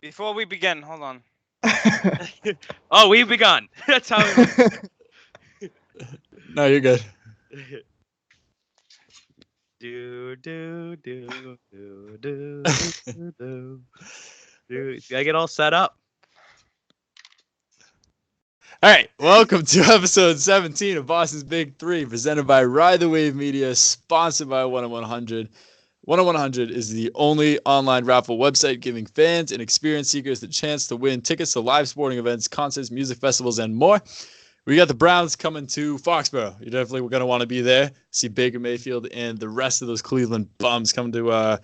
Before we begin, hold on. Oh, we've begun. That's how we No, you're good. do. Gotta get all set up. All right, welcome to episode 17 of Boston's Big Three, presented by Ride the Wave Media, sponsored by 10100. 10100 is the only online raffle website giving fans and experience seekers the chance to win tickets to live sporting events, concerts, music festivals, and more. We got the Browns coming to Foxborough. You're definitely going to want to be there. See Baker Mayfield and the rest of those Cleveland bums come to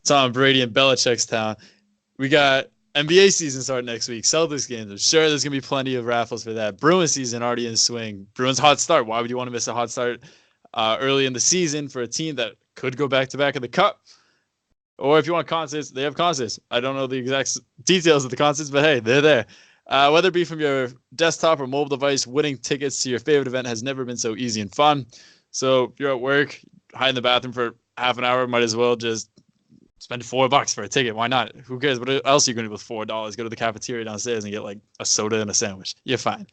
Tom Brady and Belichick's town. We got NBA season starting next week. Celtics games. I'm sure there's going to be plenty of raffles for that. Bruins season already in swing. Bruins hot start. Why would you want to miss a hot start early in the season for a team that could go back-to-back in the Cup? Or if you want concerts, they have concerts. I don't know the exact details of the concerts, but hey, they're there. Whether it be from your desktop or mobile device, winning tickets to your favorite event has never been so easy and fun. So if you're at work, hide in the bathroom for half an hour, might as well just spend $4 for a ticket. Why not? Who cares? What else are you going to do with $4? Go to the cafeteria downstairs and get like a soda and a sandwich. You're fine.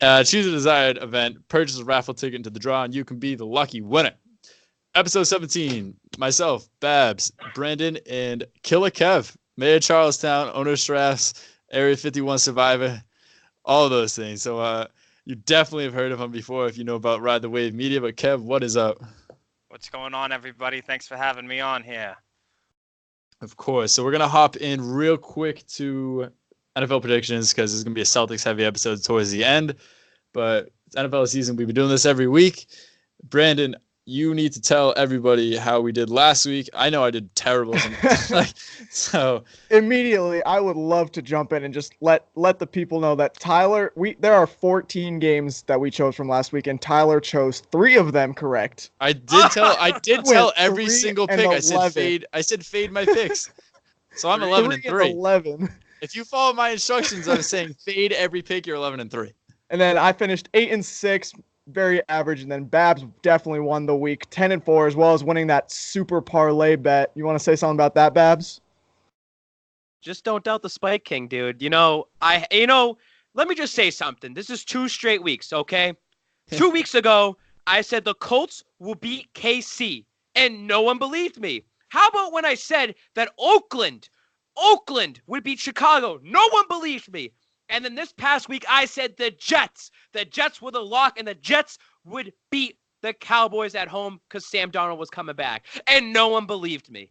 Choose a desired event, purchase a raffle ticket into the draw, and you can be the lucky winner. Episode 17, myself, Babs, Brandon, and KillaKev, Mayor Charlestown, owner Strass, Area 51 survivor, all of those things. So you definitely have heard of him before if you know about Ride the Wave Media. But Kev, what is up? What's going on, everybody? Thanks for having me on here. Of course. So we're going to hop in real quick to NFL predictions because this is going to be a Celtics-heavy episode towards the end. But it's NFL season. We've been doing this every week. Brandon, you need to tell everybody how we did last week. I know I did terrible. So immediately, I would love to jump in and just let the people know that Tyler, there are 14 games that we chose from last week, and Tyler chose 3 of them correct. I did tell every single pick. I said fade my picks. So I'm 11-3. 11. If you follow my instructions, I was saying fade every pick. You're 11-3. And then I finished 8-6. Very average, and then Babs definitely won the week 10-4, as well as winning that super parlay bet. You want to say something about that, Babs? Just don't doubt the Spike King, dude. Let me just say something. This is 2 straight weeks, okay? 2 weeks ago, I said the Colts will beat KC, and no one believed me. How about when I said that Oakland would beat Chicago? No one believed me. And then this past week, I said the Jets. The Jets were the lock, and the Jets would beat the Cowboys at home because Sam Darnold was coming back. And no one believed me.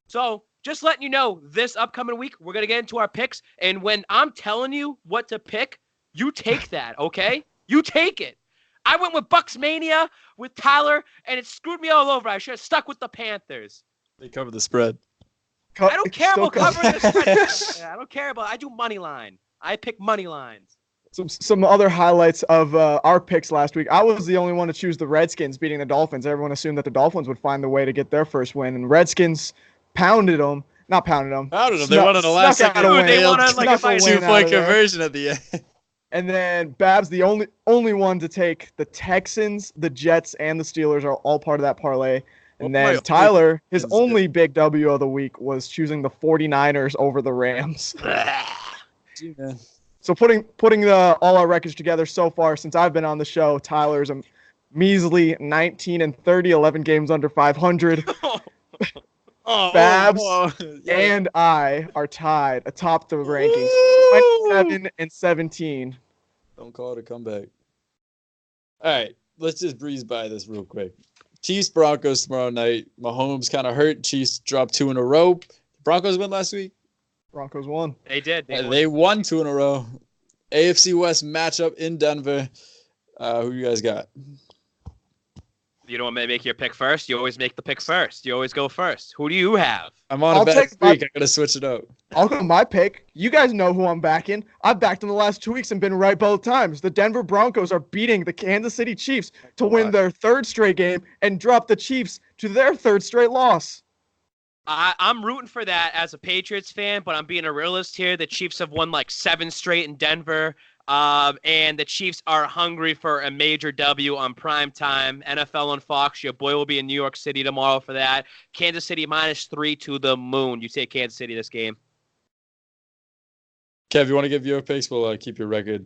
So just letting you know, this upcoming week, we're going to get into our picks. And when I'm telling you what to pick, you take that, okay? You take it. I went with Bucks Mania with Tyler, and it screwed me all over. I should have stuck with the Panthers. They covered the spread. I don't care about covering the spread. I don't care about I do money line. I pick money lines. Some other highlights of our picks last week. I was the only one to choose the Redskins beating the Dolphins. Everyone assumed that the Dolphins would find the way to get their first win, and Redskins pounded them. Not pounded them. They won on the last second. They won on like a 2-point conversion at the end. And then Babs, the only one to take the Texans, the Jets, and the Steelers are all part of that parlay. And then Tyler, his only big W of the week was choosing the 49ers over the Rams. Man. So putting all our records together so far since I've been on the show, Tyler's a measly 19-30, 11 games under 500. Babs and I are tied atop the rankings, 27-17. Don't call it a comeback. All right, let's just breeze by this real quick. Chiefs Broncos tomorrow night. Mahomes kind of hurt. Chiefs dropped 2 in a row. Broncos win last week. Broncos won. They did. They won 2 in a row. AFC West matchup in Denver. Who you guys got? You don't want me to make your pick first? You always make the pick first. You always go first. Who do you have? I'm on a bad streak. I gotta switch it up. I'll go my pick. You guys know who I'm backing. I've backed in the last 2 weeks and been right both times. The Denver Broncos are beating the Kansas City Chiefs to win their 3rd straight game and drop the Chiefs to their 3rd straight loss. I'm rooting for that as a Patriots fan, but I'm being a realist here. The Chiefs have won like 7 straight in Denver, and the Chiefs are hungry for a major W on prime time. NFL on Fox. Your boy will be in New York City tomorrow for that. Kansas City -3 to the moon. You take Kansas City this game. Kev, you want to give your picks? We'll keep your record.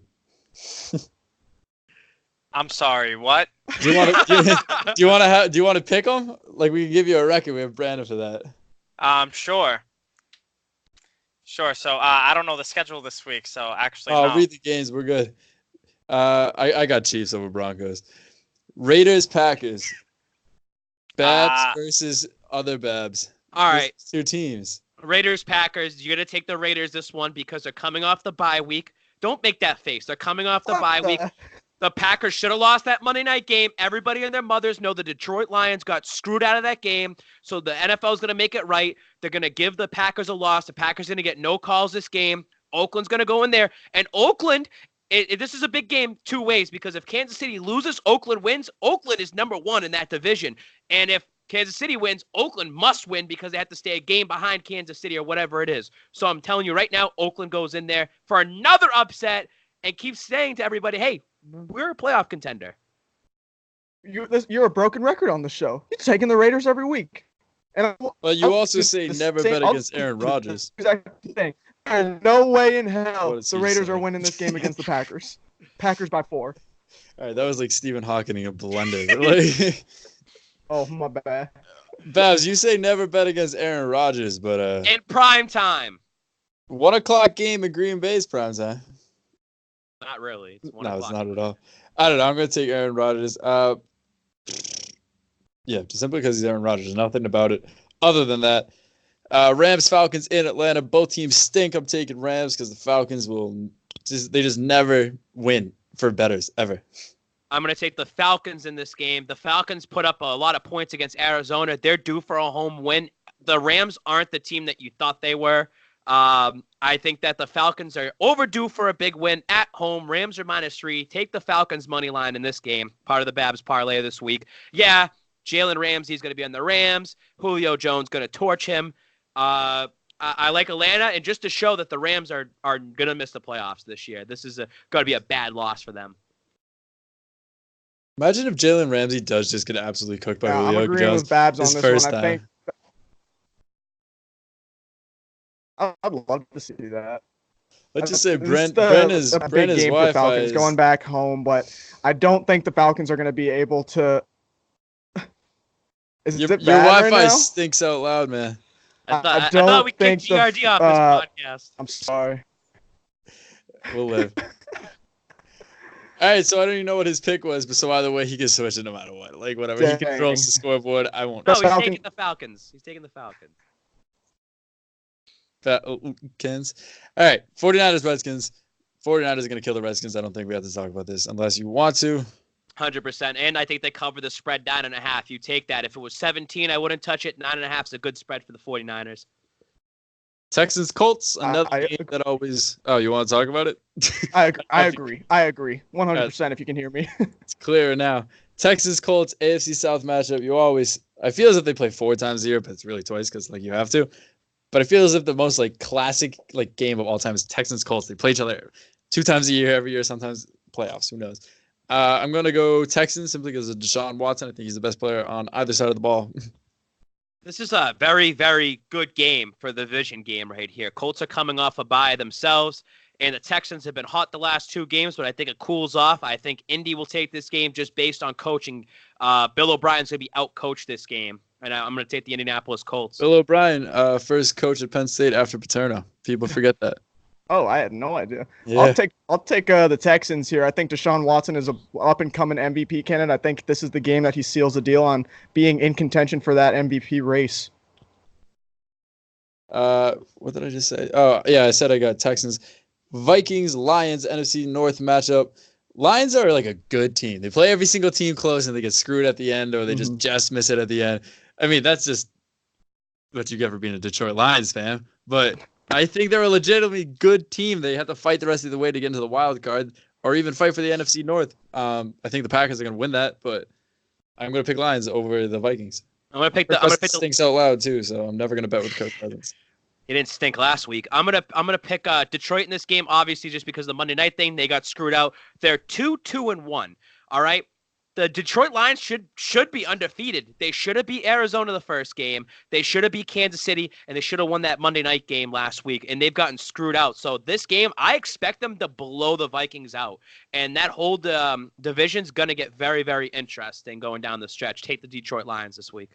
I'm sorry. What? Do you want to? Do you want to pick them? Like we can give you a record. We have Brandon for that. Sure. Sure. So I don't know the schedule this week. So actually, Oh, no. read the games. We're good. I got Chiefs over Broncos. Raiders, Packers. Babs versus other Babs. All right. Two teams. Raiders, Packers. You're going to take the Raiders this one because they're coming off the bye week. Don't make that face. They're coming off the bye week. The Packers should have lost that Monday night game. Everybody and their mothers know the Detroit Lions got screwed out of that game. So the NFL is going to make it right. They're going to give the Packers a loss. The Packers are going to get no calls this game. Oakland's going to go in there. And Oakland, this is a big game two ways because if Kansas City loses, Oakland wins. Oakland is number one in that division. And if Kansas City wins, Oakland must win because they have to stay a game behind Kansas City or whatever it is. So I'm telling you right now, Oakland goes in there for another upset and keeps saying to everybody, hey, we're a playoff contender. You're a broken record on the show. You're taking the Raiders every week. And well, you also say never bet against Aaron Rodgers. Exactly thing. There's no way in hell the Raiders are winning this game against the Packers. Packers by 4. All right, that was like Stephen Hawking a blender. Like, oh, my bad. Babs, you say never bet against Aaron Rodgers, but in prime time. 1 o'clock game in Green Bay's prime time. Not really. It's 1 No, o'clock. it's not at all. I don't know. I'm going to take Aaron Rodgers. Yeah, just simply because he's Aaron Rodgers. Nothing about it other than that. Rams, Falcons in Atlanta. Both teams stink. I'm taking Rams because the Falcons just never win for bettors ever. I'm going to take the Falcons in this game. The Falcons put up a lot of points against Arizona. They're due for a home win. The Rams aren't the team that you thought they were. I think that the Falcons are overdue for a big win at home. Rams are -3. Take the Falcons money line in this game. Part of the Babs parlay this week. Yeah, Jalen Ramsey's going to be on the Rams. Julio Jones going to torch him. I like Atlanta, and just to show that the Rams are going to miss the playoffs this year. This is going to be a bad loss for them. Imagine if Jalen Ramsey does just get absolutely cooked by Julio I'm agreeing Jones with Babs on his this first one. time. I think I'd love to see that. Let's just say Brenda's Brenda's game for Wi-Fi Falcons is going back home, but I don't think the Falcons are going to be able to. Is your it bad Wi-Fi right now? stinks out loud, man. I thought we kicked GRD off this podcast. I'm sorry. We'll live. All right, so I don't even know what his pick was, but so either way, he can switch it no matter what. Like, whatever. He controls the scoreboard. I won't. No, he's taking the Falcons. He's taking the Falcons. Falcons. All right, 49ers, Redskins. 49ers are going to kill the Redskins. I don't think we have to talk about this unless you want to. 100%. And I think they cover the spread 9.5. You take that. If it was 17, I wouldn't touch it. 9.5 is a good spread for the 49ers. Texans, Colts, another game that always... Oh, you want to talk about it? I agree. 100% if you can hear me. It's clearer now. Texans, Colts, AFC South matchup. I feel as if they play 4 times a year, but it's really twice because like you have to. But I feel as if the most like classic like game of all time is Texans, Colts. They play each other 2 times a year, every year, sometimes playoffs. Who knows? I'm going to go Texans simply because of Deshaun Watson. I think he's the best player on either side of the ball. This is a very, very good game for the division game right here. Colts are coming off a bye themselves, and the Texans have been hot the last 2 games, but I think it cools off. I think Indy will take this game just based on coaching. Bill O'Brien's going to be out-coached this game, and I'm going to take the Indianapolis Colts. Bill O'Brien, first coach at Penn State after Paterno. People forget that. Oh, I had no idea. Yeah. I'll take the Texans here. I think Deshaun Watson is a up and coming MVP candidate. I think this is the game that he seals the deal on being in contention for that MVP race. What did I just say? Oh, yeah, I said I got Texans. Vikings, Lions, NFC North matchup. Lions are like a good team. They play every single team close and they get screwed at the end or they just miss it at the end. I mean, that's just what you get for being a Detroit Lions fan. But I think they're a legitimately good team. They have to fight the rest of the way to get into the wild card or even fight for the NFC North. I think the Packers are going to win that, but I'm going to pick Lions over the Vikings. I'm going to pick the stinks out loud too, so I'm never going to bet with Kirk Cousins. He didn't stink last week. I'm gonna pick Detroit in this game, obviously just because of the Monday night thing. They got screwed out. They're 2-2-1. All right. The Detroit Lions should be undefeated. They should have beat Arizona the first game. They should have beat Kansas City, and they should have won that Monday night game last week, and they've gotten screwed out. So this game, I expect them to blow the Vikings out, and that whole division's going to get very, very interesting going down the stretch. Take the Detroit Lions this week.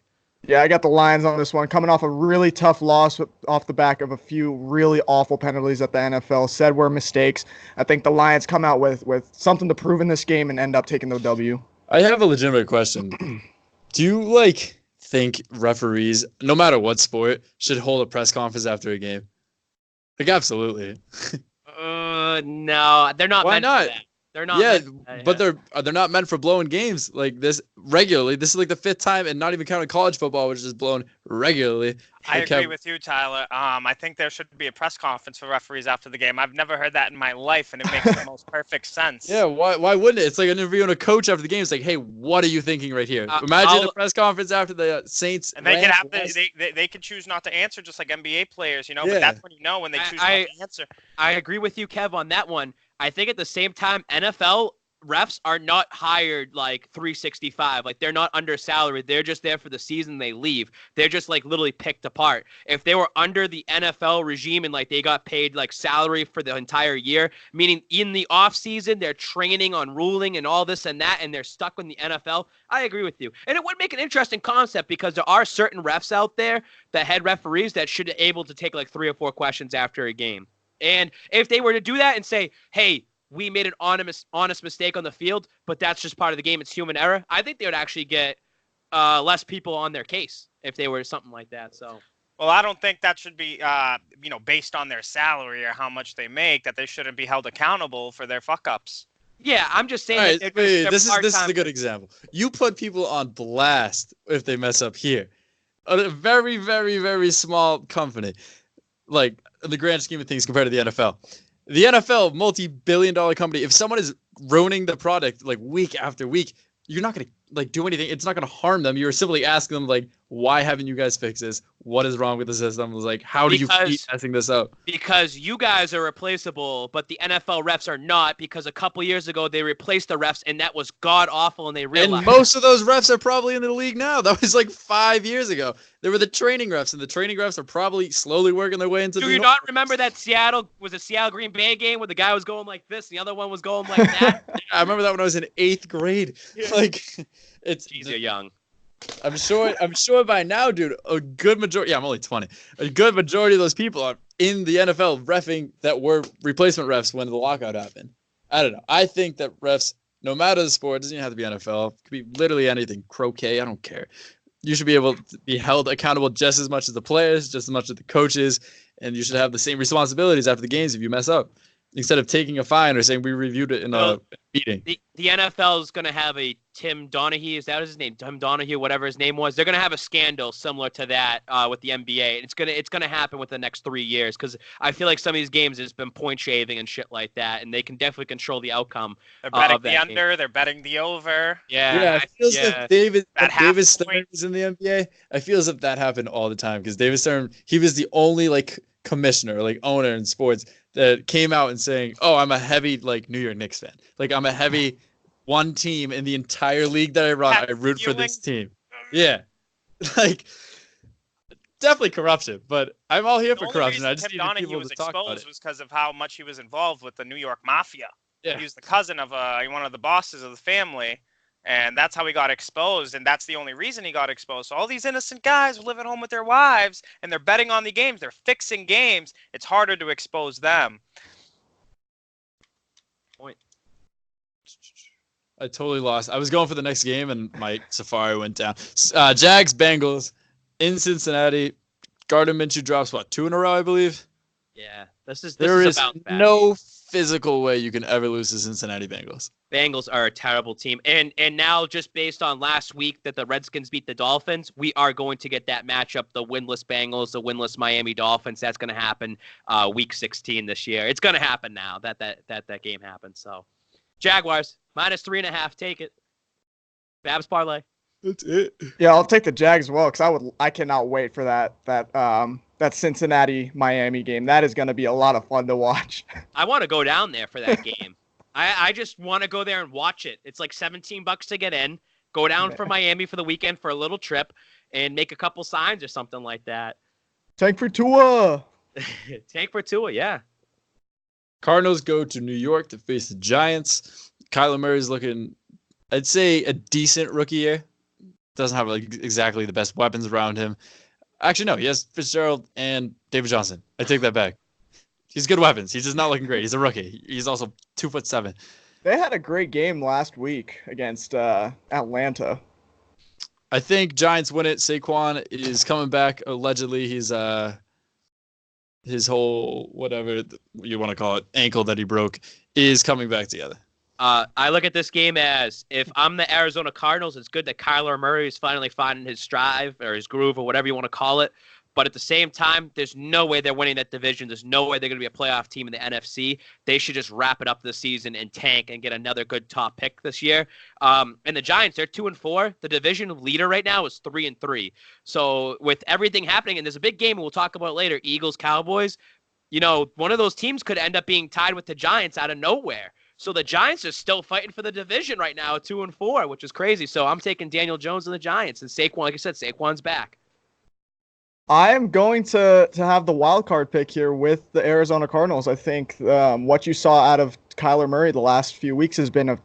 Yeah, I got the Lions on this one. Coming off a really tough loss off the back of a few really awful penalties that the NFL said were mistakes. I think the Lions come out with something to prove in this game and end up taking the W. I have a legitimate question. Do you think referees, no matter what sport, should hold a press conference after a game? Absolutely. No, they're not. Why meant not? For that. They're not. Yeah, but they're not meant for blowing games like this regularly. This is the 5th time, and not even counting college football, which is blown regularly. I agree with you, Tyler. I think there should be a press conference for referees after the game. I've never heard that in my life, and it makes the most perfect sense. Yeah, why wouldn't it? It's like interviewing a coach after the game. It's like, hey, what are you thinking right here? Imagine a press conference after the Saints. And they can have they can choose not to answer, just like NBA players, But that's when when they choose not to answer. I agree with you, Kev, on that one. I think at the same time, NFL refs are not hired 365. They're not under salary. They're just there for the season. They leave. They're just literally picked apart. If they were under the NFL regime and they got paid salary for the entire year, meaning in the off season they're training on ruling and all this and that, and they're stuck in the NFL, I agree with you. And it would make an interesting concept because there are certain refs out there, the head referees, that should be able to take 3 or 4 questions after a game. And if they were to do that and say, hey, we made an honest mistake on the field, but that's just part of the game. It's human error. I think they would actually get less people on their case if they were something like that. So, well, I don't think that should be, based on their salary or how much they make, that they shouldn't be held accountable for their fuck ups. Yeah, I'm just saying. Right, this is a good example. You put people on blast if they mess up here. A very, very, very small company, in the grand scheme of things compared to the NFL. The NFL, multi-billion-dollar company, if someone is ruining the product week after week, you're not going to do anything. It's not going to harm them. You're simply asking them why haven't you guys fixed this? What is wrong with the system? How do you keep messing this up? Because you guys are replaceable, but the NFL refs are not, because a couple years ago they replaced the refs and that was god awful, and they realized. And most of those refs are probably in the league now. That was 5 years ago. They were the training refs, and the training refs are probably slowly working their way into Do you not remember that Seattle Green Bay game where the guy was going like this, and the other one was going like that? I remember that when I was in 8th grade. Yeah. Jeez, you're young. I'm sure by now, dude, a good majority, I'm only 20, a good majority of those people are in the NFL reffing that were replacement refs when the lockout happened. I don't know. I think that refs, no matter the sport, it doesn't even have to be NFL, it could be literally anything, croquet, I don't care. You should be able to be held accountable just as much as the players, just as much as the coaches, and you should have the same responsibilities after the games if you mess up, instead of taking a fine or saying we reviewed it in a meeting. The NFL is going to have a Tim Donaghy, is that his name? Tim Donaghy, whatever his name was. They're going to have a scandal similar to that with the NBA. It's going to happen within the next 3 years, because I feel like some of these games has been point shaving and shit like that, and they can definitely control the outcome. They're betting the under. Game. They're betting the over. Yeah. I feel as if David Stern was in the NBA. I feel as if that happened all the time, because David Stern, he was the only commissioner, owner in sports that came out and saying, "Oh, I'm a heavy New York Knicks fan. I'm a heavy one team in the entire league that I run. I root for this team." Yeah, definitely corruption. But I'm all here for corruption. I just need people to talk about it. Was because of how much he was involved with the New York Mafia. Yeah. He was the cousin of one of the bosses of the family. And that's how he got exposed, and that's the only reason he got exposed. So all these innocent guys who live at home with their wives, and they're betting on the games, they're fixing games, it's harder to expose them. Point. I totally lost. I was going for the next game, and my Safari went down. Jags, Bengals, in Cincinnati. Gardner Minshew drops, 2 in a row, I believe? Yeah. This is no physical way you can ever lose the Cincinnati Bengals. Bengals are a terrible team. And now, just based on last week that the Redskins beat the Dolphins, we are going to get that matchup, the winless Bengals, the winless Miami Dolphins. That's going to happen week 16 this year. It's going to happen now that game happens. So, Jaguars, -3.5. Take it. Babs parlay. That's it. Yeah, I'll take the Jags as well, because I cannot wait for that Cincinnati Miami game. That is going to be a lot of fun to watch. I want to go down there for that game. I just want to go there and watch it. It's like $17 to get in. Go down for Miami for the weekend for a little trip and make a couple signs or something like that. Tank for Tua. Tank for Tua, yeah. Cardinals go to New York to face the Giants. Kyler Murray's looking, I'd say, a decent rookie year. Doesn't have like exactly the best weapons around him. Actually, no, he has Fitzgerald and David Johnson. I take that back. He's good weapons. He's just not looking great. He's a rookie. He's also 2'7". They had a great game last week against Atlanta. I think Giants win it. Saquon is coming back. Allegedly, he's his whole whatever you want to call it ankle that he broke is coming back together. I look at this game as if I'm the Arizona Cardinals, it's good that Kyler Murray is finally finding his stride or his groove or whatever you want to call it. But at the same time, there's no way they're winning that division. There's no way they're going to be a playoff team in the NFC. They should just wrap it up this season and tank and get another good top pick this year. And the Giants, they're 2-4. The division leader right now is 3-3. So with everything happening, and there's a big game we'll talk about later, Eagles, Cowboys, one of those teams could end up being tied with the Giants out of nowhere. So the Giants are still fighting for the division right now at 2-4, which is crazy. So I'm taking Daniel Jones and the Giants. And Saquon, like I said, Saquon's back. I am going to have the wild card pick here with the Arizona Cardinals. I think what you saw out of Kyler Murray the last few weeks has been a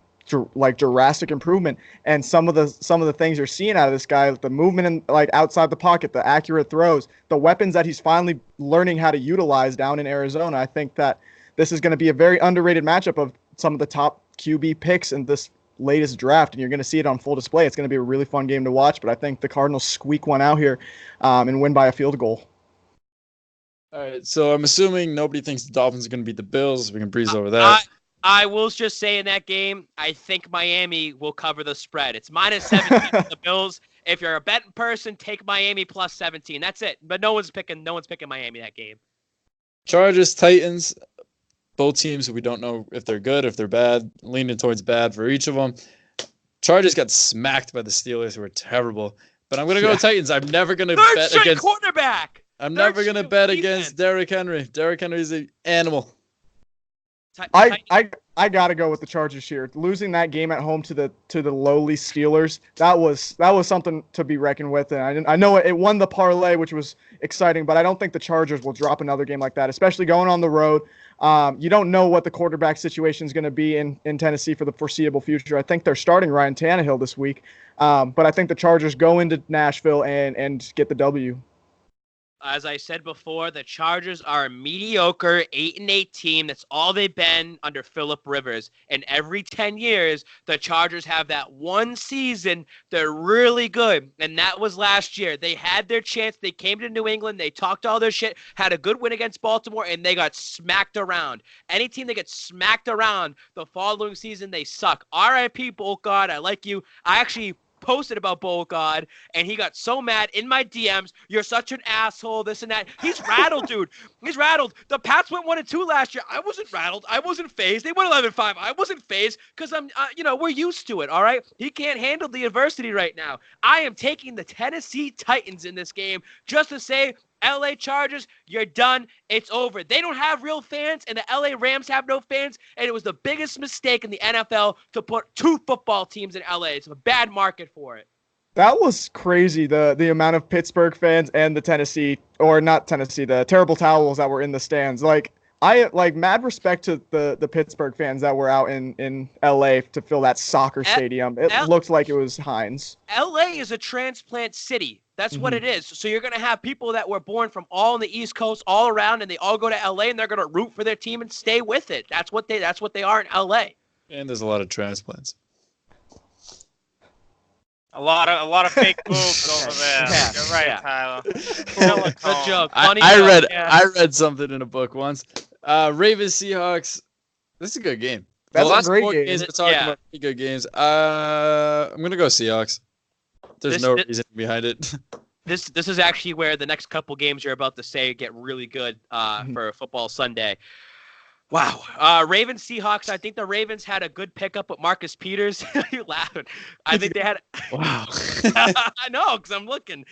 drastic improvement, and some of the things you're seeing out of this guy, the movement in outside the pocket, the accurate throws, the weapons that he's finally learning how to utilize down in Arizona. I think that this is going to be a very underrated matchup of some of the top QB picks in this latest draft, and you're going to see it on full display. It's going to be a really fun game to watch, but I think the Cardinals squeak one out here and win by a field goal. All right, so I'm assuming nobody thinks the Dolphins are going to beat the Bills. We can breeze over that. I will just say in that game, I think Miami will cover the spread. It's -17 for the Bills. If you're a betting person, take Miami plus 17. That's it. But no one's picking Miami that game. Chargers, Titans. Both teams, we don't know if they're good, if they're bad, leaning towards bad for each of them. Chargers got smacked by the Steelers, who were terrible. But I'm going to go Titans. I'm never going to bet against quarterback. I'm never going to bet against Derrick Henry. Derrick Henry is an animal. I got to go with the Chargers here. Losing that game at home to the lowly Steelers, that was something to be reckoned with. And I know it won the parlay, which was exciting, but I don't think the Chargers will drop another game like that, especially going on the road. You don't know what the quarterback situation is going to be in Tennessee for the foreseeable future. I think they're starting Ryan Tannehill this week, but I think the Chargers go into Nashville and get the W. As I said before, the Chargers are a mediocre 8-8 team. That's all they've been under Phillip Rivers. And every 10 years, the Chargers have that one season they're really good. And that was last year. They had their chance. They came to New England. They talked all their shit, had a good win against Baltimore, and they got smacked around. Any team that gets smacked around the following season, they suck. R.I.P. Boltgard. I like you. I actually posted about Boltgard, and he got so mad in my DMs. You're such an asshole, this and that. He's rattled, dude. He's rattled. The Pats went 1-2 last year. I wasn't rattled. I wasn't phased. They went 11-5. I wasn't phased because we're used to it, all right? He can't handle the adversity right now. I am taking the Tennessee Titans in this game just to say, LA Chargers, you're done. It's over. They don't have real fans, and the LA Rams have no fans, and it was the biggest mistake in the NFL to put two football teams in LA. It's a bad market for it. That was crazy, the amount of Pittsburgh fans and the the Terrible Towels that were in the stands. Mad respect to the Pittsburgh fans that were out in LA to fill that soccer stadium. It looked like it was Heinz. LA is a transplant city. That's what it is. So you're going to have people that were born from all on the East Coast, all around, and they all go to LA, and they're going to root for their team and stay with it. That's what they are in LA. And there's a lot of transplants. A lot of fake boobs over there. Yeah, you're right, Tyler. Good joke. Funny I read something in a book once. Ravens Seahawks. This is a good game. That's a great game. Games we're talking about pretty good games. I'm gonna go Seahawks. There's no reason behind it. This is actually where the next couple games you're about to say get really good for Football Sunday. Wow. Ravens Seahawks. I think the Ravens had a good pickup with Marcus Peters. You laughing? I think they had. Wow. I know, because I'm looking.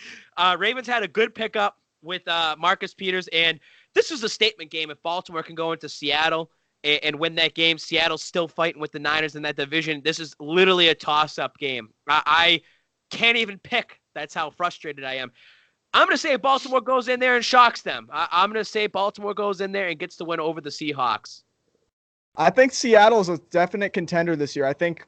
Ravens had a good pickup with Marcus Peters, and this is a statement game. If Baltimore can go into Seattle and win that game. Seattle's still fighting with the Niners in that division. This is literally a toss-up game. I can't even pick. That's how frustrated I am. I'm going to say Baltimore goes in there and shocks them. I'm going to say Baltimore goes in there and gets the win over the Seahawks. I think Seattle is a definite contender this year. I think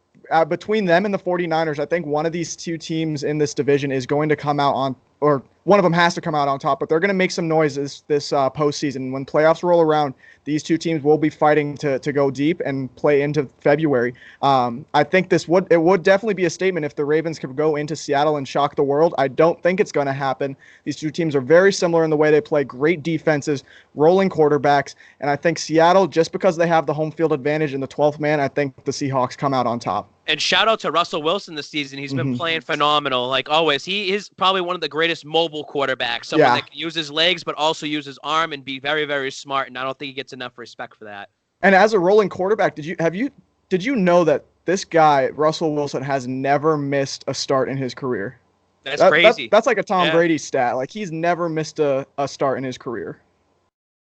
between them and the 49ers, I think one of these two teams in this division is going to come out on, or one of them has to come out on top, but they're going to make some noise this postseason. When playoffs roll around, these two teams will be fighting to go deep and play into February. I think it would definitely be a statement if the Ravens could go into Seattle and shock the world. I don't think it's going to happen. These two teams are very similar in the way they play, great defenses, rolling quarterbacks, and I think Seattle, just because they have the home field advantage in the 12th man, I think the Seahawks come out on top. And shout out to Russell Wilson this season. He's been playing phenomenal, like always. He is probably one of the greatest mobile quarterbacks. Someone that can use his legs, but also use his arm and be very, very smart. And I don't think he gets enough respect for that. And as a rolling quarterback, did you know that this guy, Russell Wilson, has never missed a start in his career? That's crazy. That's like a Tom Brady stat. Like, he's never missed a start in his career.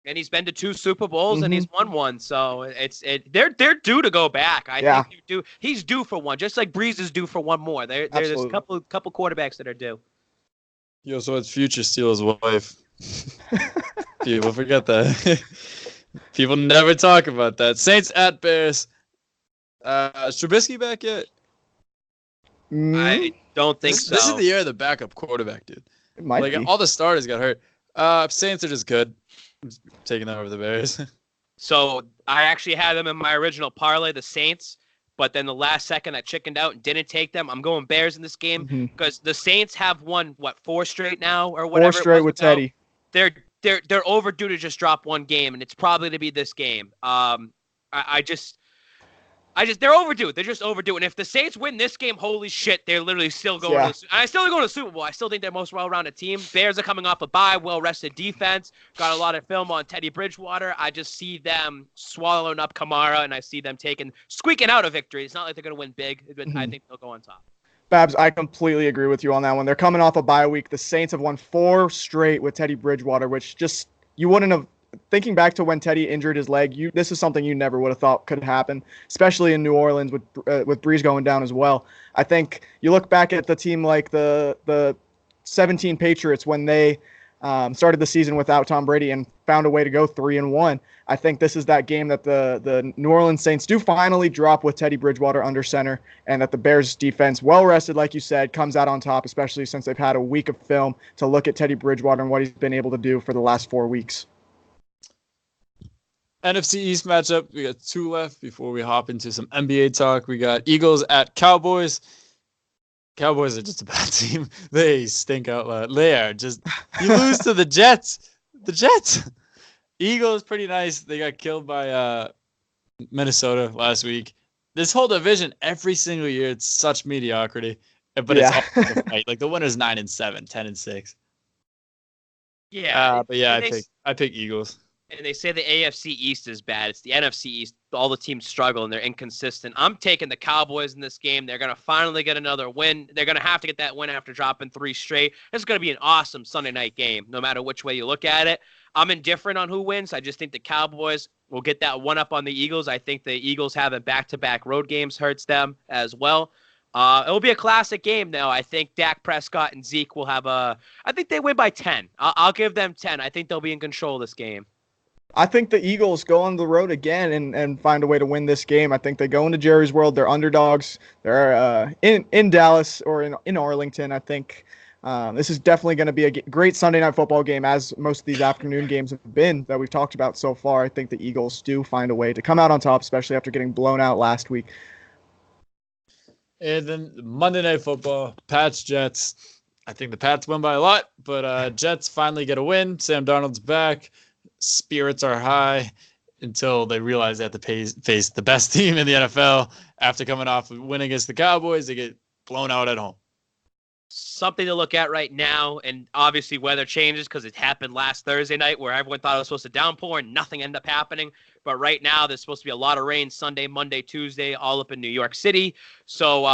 And he's been to 2 Super Bowls and he's won one, so they're due to go back. I think he's due for one, just like Breeze is due for one more. There's a couple quarterbacks that are due. Yo, so it's future Steelers' wife. People forget that. People never talk about that. Saints at Bears. Is Trubisky back yet? I don't think so. This is the year of the backup quarterback, dude. It might be. All the starters got hurt. Saints are just good. I'm taking that over the Bears. So I actually had them in my original parlay, the Saints, but then the last second I chickened out and didn't take them. I'm going Bears in this game because the Saints have won 4 straight now or whatever. 4 straight with Teddy. They're overdue to just drop one game, and it's probably to be this game. They're overdue. They're just overdue. And if the Saints win this game, holy shit, they're literally still going to I still go to the Super Bowl. I still think they're most well-rounded team. Bears are coming off a bye, well-rested defense, got a lot of film on Teddy Bridgewater. I just see them swallowing up Kamara, and I see them squeaking out a victory. It's not like they're going to win big, but I think they'll go on top. Babs, I completely agree with you on that one. They're coming off a bye week. The Saints have won 4 straight with Teddy Bridgewater, which just you wouldn't have. Thinking back to when Teddy injured his leg, this is something you never would have thought could happen, especially in New Orleans with Breeze going down as well. I think you look back at the team like the 17 Patriots when they started the season without Tom Brady and found a way to go 3-1. I think this is that game that the New Orleans Saints do finally drop with Teddy Bridgewater under center, and that the Bears defense, well rested, like you said, comes out on top, especially since they've had a week of film to look at Teddy Bridgewater and what he's been able to do for the last 4 weeks. NFC East matchup. We got 2 left before we hop into some NBA talk. We got Eagles at Cowboys. Cowboys are just a bad team. They stink out loud. They are just, you lose to the Jets. The Jets. Eagles, pretty nice. They got killed by Minnesota last week. This whole division, every single year, it's such mediocrity. But it's all a fight. Like, the winner's 9-7, 10-6. Yeah. But yeah, I pick Eagles. And they say the AFC East is bad. It's the NFC East. All the teams struggle, and they're inconsistent. I'm taking the Cowboys in this game. They're going to finally get another win. They're going to have to get that win after dropping 3 straight. It's going to be an awesome Sunday night game, no matter which way you look at it. I'm indifferent on who wins. I just think the Cowboys will get that one up on the Eagles. I think the Eagles having back-to-back road games hurts them as well. It will be a classic game, though. I think Dak Prescott and Zeke will have I think they win by 10. I'll give them 10. I think they'll be in control of this game. I think the Eagles go on the road again and find a way to win this game. I think they go into Jerry's World. They're underdogs. They're in Dallas or in Arlington. I think this is definitely going to be a great Sunday night football game, as most of these afternoon games have been that we've talked about so far. I think the Eagles do find a way to come out on top, especially after getting blown out last week. And then Monday Night Football, Pats, Jets. I think the Pats win by a lot, but Jets finally get a win. Sam Darnold's back. Spirits are high until they realize they have to face the best team in the NFL. After coming off a win against the Cowboys, they get blown out at home. Something to look at right now, and obviously weather changes because it happened last Thursday night where everyone thought it was supposed to downpour and nothing ended up happening. But right now there's supposed to be a lot of rain Sunday, Monday, Tuesday, all up in New York City. So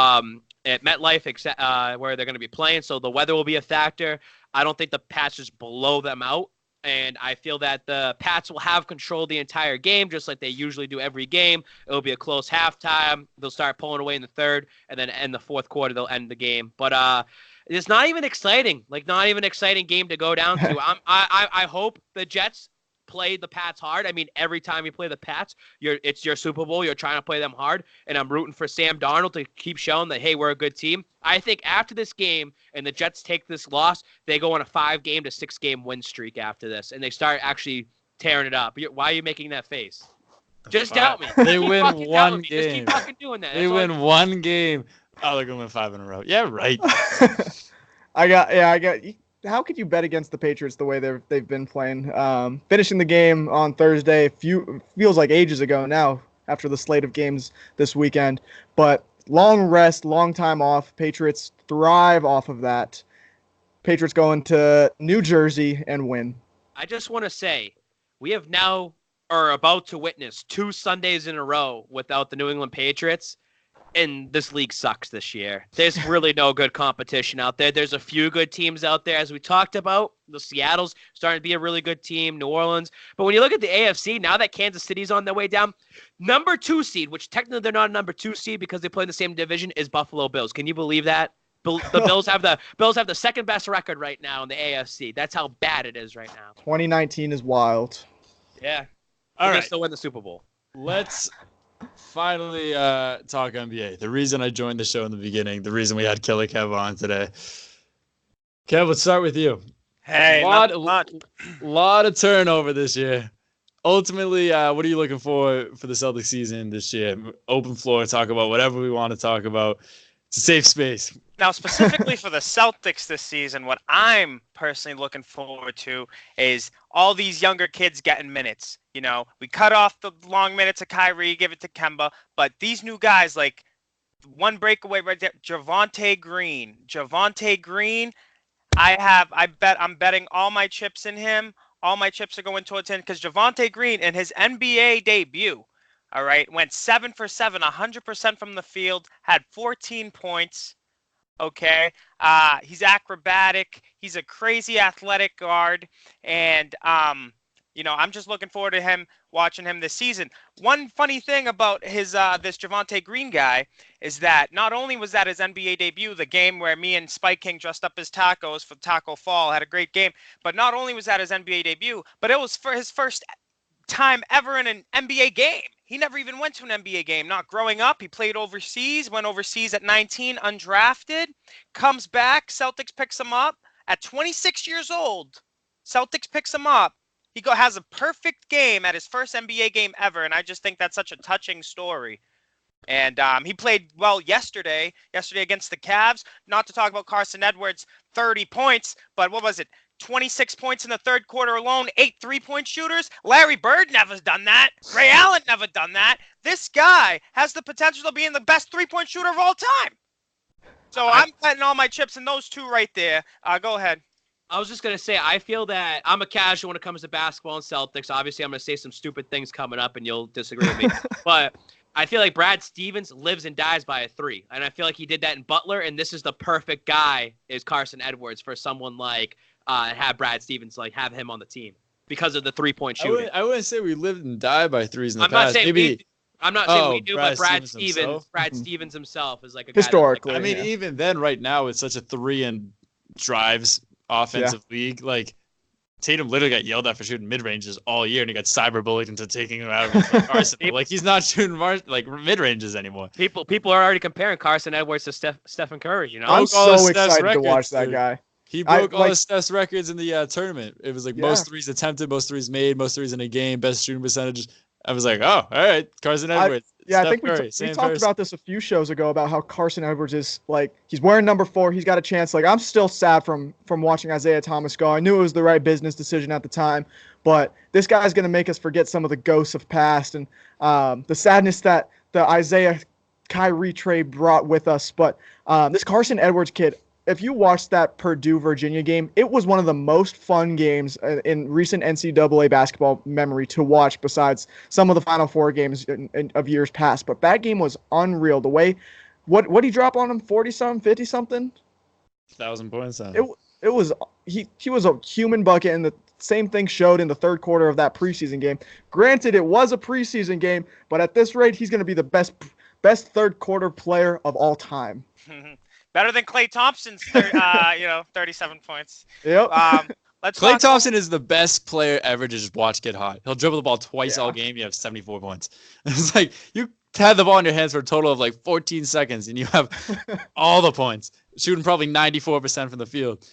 at MetLife, where they're going to be playing, so the weather will be a factor. I don't think the Pats just blow them out. And I feel that the Pats will have control the entire game, just like they usually do every game. It'll be a close halftime. They'll start pulling away in the third, and then in the fourth quarter, they'll end the game. But it's not even exciting. Like, not even an exciting game to go down to. I hope the Jets play the Pats hard. I mean, every time you play the Pats, it's your Super Bowl. You're trying to play them hard, and I'm rooting for Sam Darnold to keep showing that, hey, we're a good team. I think after this game and the Jets take this loss, they go on a 5-game to 6-game win streak after this, and they start actually tearing it up. Why are you making that face? Just doubt me. They win one game. Just keep fucking doing that. They win one game. Oh, they're gonna win 5 in a row. Yeah, right. I got. How could you bet against the Patriots the way they've been playing? Finishing the game on Thursday feels like ages ago now after the slate of games this weekend. But long rest, long time off. Patriots thrive off of that. Patriots go into New Jersey and win. I just want to say we have now are about to witness 2 Sundays in a row without the New England Patriots. And this league sucks this year. There's really no good competition out there. There's a few good teams out there, as we talked about. The Seattle's starting to be a really good team, New Orleans. But when you look at the AFC, now that Kansas City's on their way down, number 2 seed, which technically they're not a number 2 seed because they play in the same division, is Buffalo Bills. Can you believe that? The Bills have the second best record right now in the AFC. That's how bad it is right now. 2019 is wild. Yeah. All right. They still win the Super Bowl. Let's finally talk NBA. The reason I joined the show in the beginning, the reason we had KillaKev on today. Kev, let's start with you. Hey, lot of turnover this year. Ultimately, what are you looking for the Celtics season this year? Open floor, talk about whatever we want to talk about. It's a safe space. Now, specifically for the Celtics this season, what I'm personally looking forward to is all these younger kids getting minutes. You know, we cut off the long minutes of Kyrie, give it to Kemba, but these new guys, like one breakaway right there, Javonte Green, I'm betting all my chips in him. All my chips are going towards him because Javonte Green in his NBA debut, all right, went 7 for 7, 100% from the field, had 14 points. Okay, he's acrobatic. He's a crazy athletic guard, and I'm just looking forward to watching him this season. One funny thing about his this Javonte Green guy is that not only was that his NBA debut, the game where me and Spike King dressed up as tacos for Taco Fall, had a great game, but not only was that his NBA debut, but it was for his first time ever in an NBA game. He never even went to an NBA game. Not growing up. He played overseas, went overseas at 19, undrafted, comes back. Celtics picks him up at 26 years old. Celtics picks him up. He has a perfect game at his first NBA game ever, and I just think that's such a touching story. And he played well yesterday against the Cavs. Not to talk about Carson Edwards, 30 points, but what was it? 26 points in the third quarter alone, 8 3-point shooters. Larry Bird never done that. Ray Allen never done that. This guy has the potential of being the best 3-point shooter of all time. So I'm betting all my chips in those two right there. Go ahead. I was just going to say, I feel that I'm a casual when it comes to basketball and Celtics. Obviously, I'm going to say some stupid things coming up, and you'll disagree with me. But I feel like Brad Stevens lives and dies by a 3. And I feel like he did that in Butler, and this is the perfect guy is Carson Edwards for someone like have Brad Stevens, like have him on the team because of the 3-point shooting. I wouldn't say we lived and died by threes in the I'm past. I'm not saying we do, but Brad Stevens Stevens himself is like a historically. Guy I mean, even then, right now, it's such a 3 and drives offensive league. Like Tatum literally got yelled at for shooting mid ranges all year, and he got cyberbullied into taking him out of his arsenal. Like he's not shooting mid ranges anymore. People are already comparing Carson Edwards to Stephen Curry. You know, I'm so excited to watch that guy. He broke all of Steph's records in the tournament. It was like most threes attempted, most threes made, most threes in a game, best shooting percentage. I was like, oh, all right, Carson Edwards. I think we talked about this a few shows ago about how Carson Edwards is like, he's wearing number 4. He's got a chance. Like, I'm still sad from watching Isaiah Thomas go. I knew it was the right business decision at the time, but this guy's going to make us forget some of the ghosts of past and the sadness that the Isaiah Kyrie trade brought with us. But this Carson Edwards kid, if you watched that Purdue-Virginia game, it was one of the most fun games in recent NCAA basketball memory to watch besides some of the Final Four games of years past. But that game was unreal. The way, what did he drop on him? 40-something, 50-something? 1,000 points. It was he was a human bucket, and same thing showed in the third quarter of that preseason game. Granted, it was a preseason game, but at this rate, he's going to be the best third quarter player of all time. Better than Klay Thompson's 37 points. Yep. Klay Thompson is the best player ever to just watch get hot. He'll dribble the ball twice all game. You have 74 points. It's like you had the ball in your hands for a total of like 14 seconds, and you have all the points, shooting probably 94% from the field.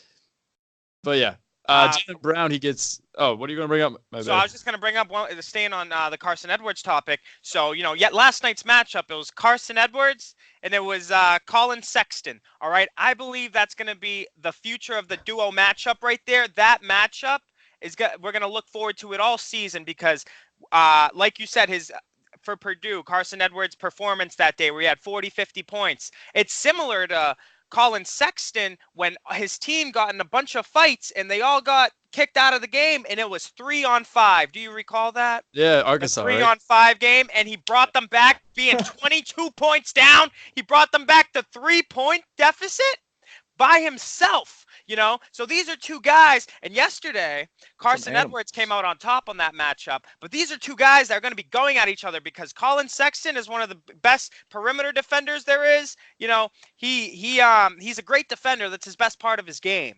But yeah, Jaylen Brown, he gets. Oh, what are you going to bring up? I was just going to bring up staying on the Carson Edwards topic. So, last night's matchup, it was Carson Edwards and it was Colin Sexton. All right. I believe that's going to be the future of the duo matchup right there. That matchup we're going to look forward to it all season because, like you said, for Purdue, Carson Edwards' performance that day where he had 40, 50 points. It's similar to Colin Sexton when his team got in a bunch of fights and they all got kicked out of the game and it was 3-on-5. Do you recall that? Yeah, Arkansas. 3-on-5 game, and he brought them back being 22 points down. He brought them back to 3-point deficit by himself. So these are two guys, and yesterday Carson Edwards came out on top on that matchup, but these are two guys that are going to be going at each other because Colin Sexton is one of the best perimeter defenders there is. He's a great defender. That's his best part of his game.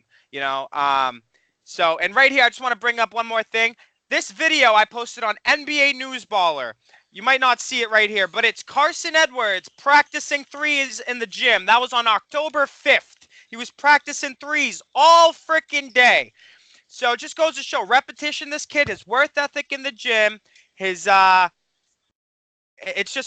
So, and right here, I just want to bring up one more thing. This video I posted on NBA Newsballer. You might not see it right here, but it's Carson Edwards practicing threes in the gym. That was on October 5th. He was practicing threes all freaking day. So it just goes to show repetition. This kid, his work ethic in the gym, it's just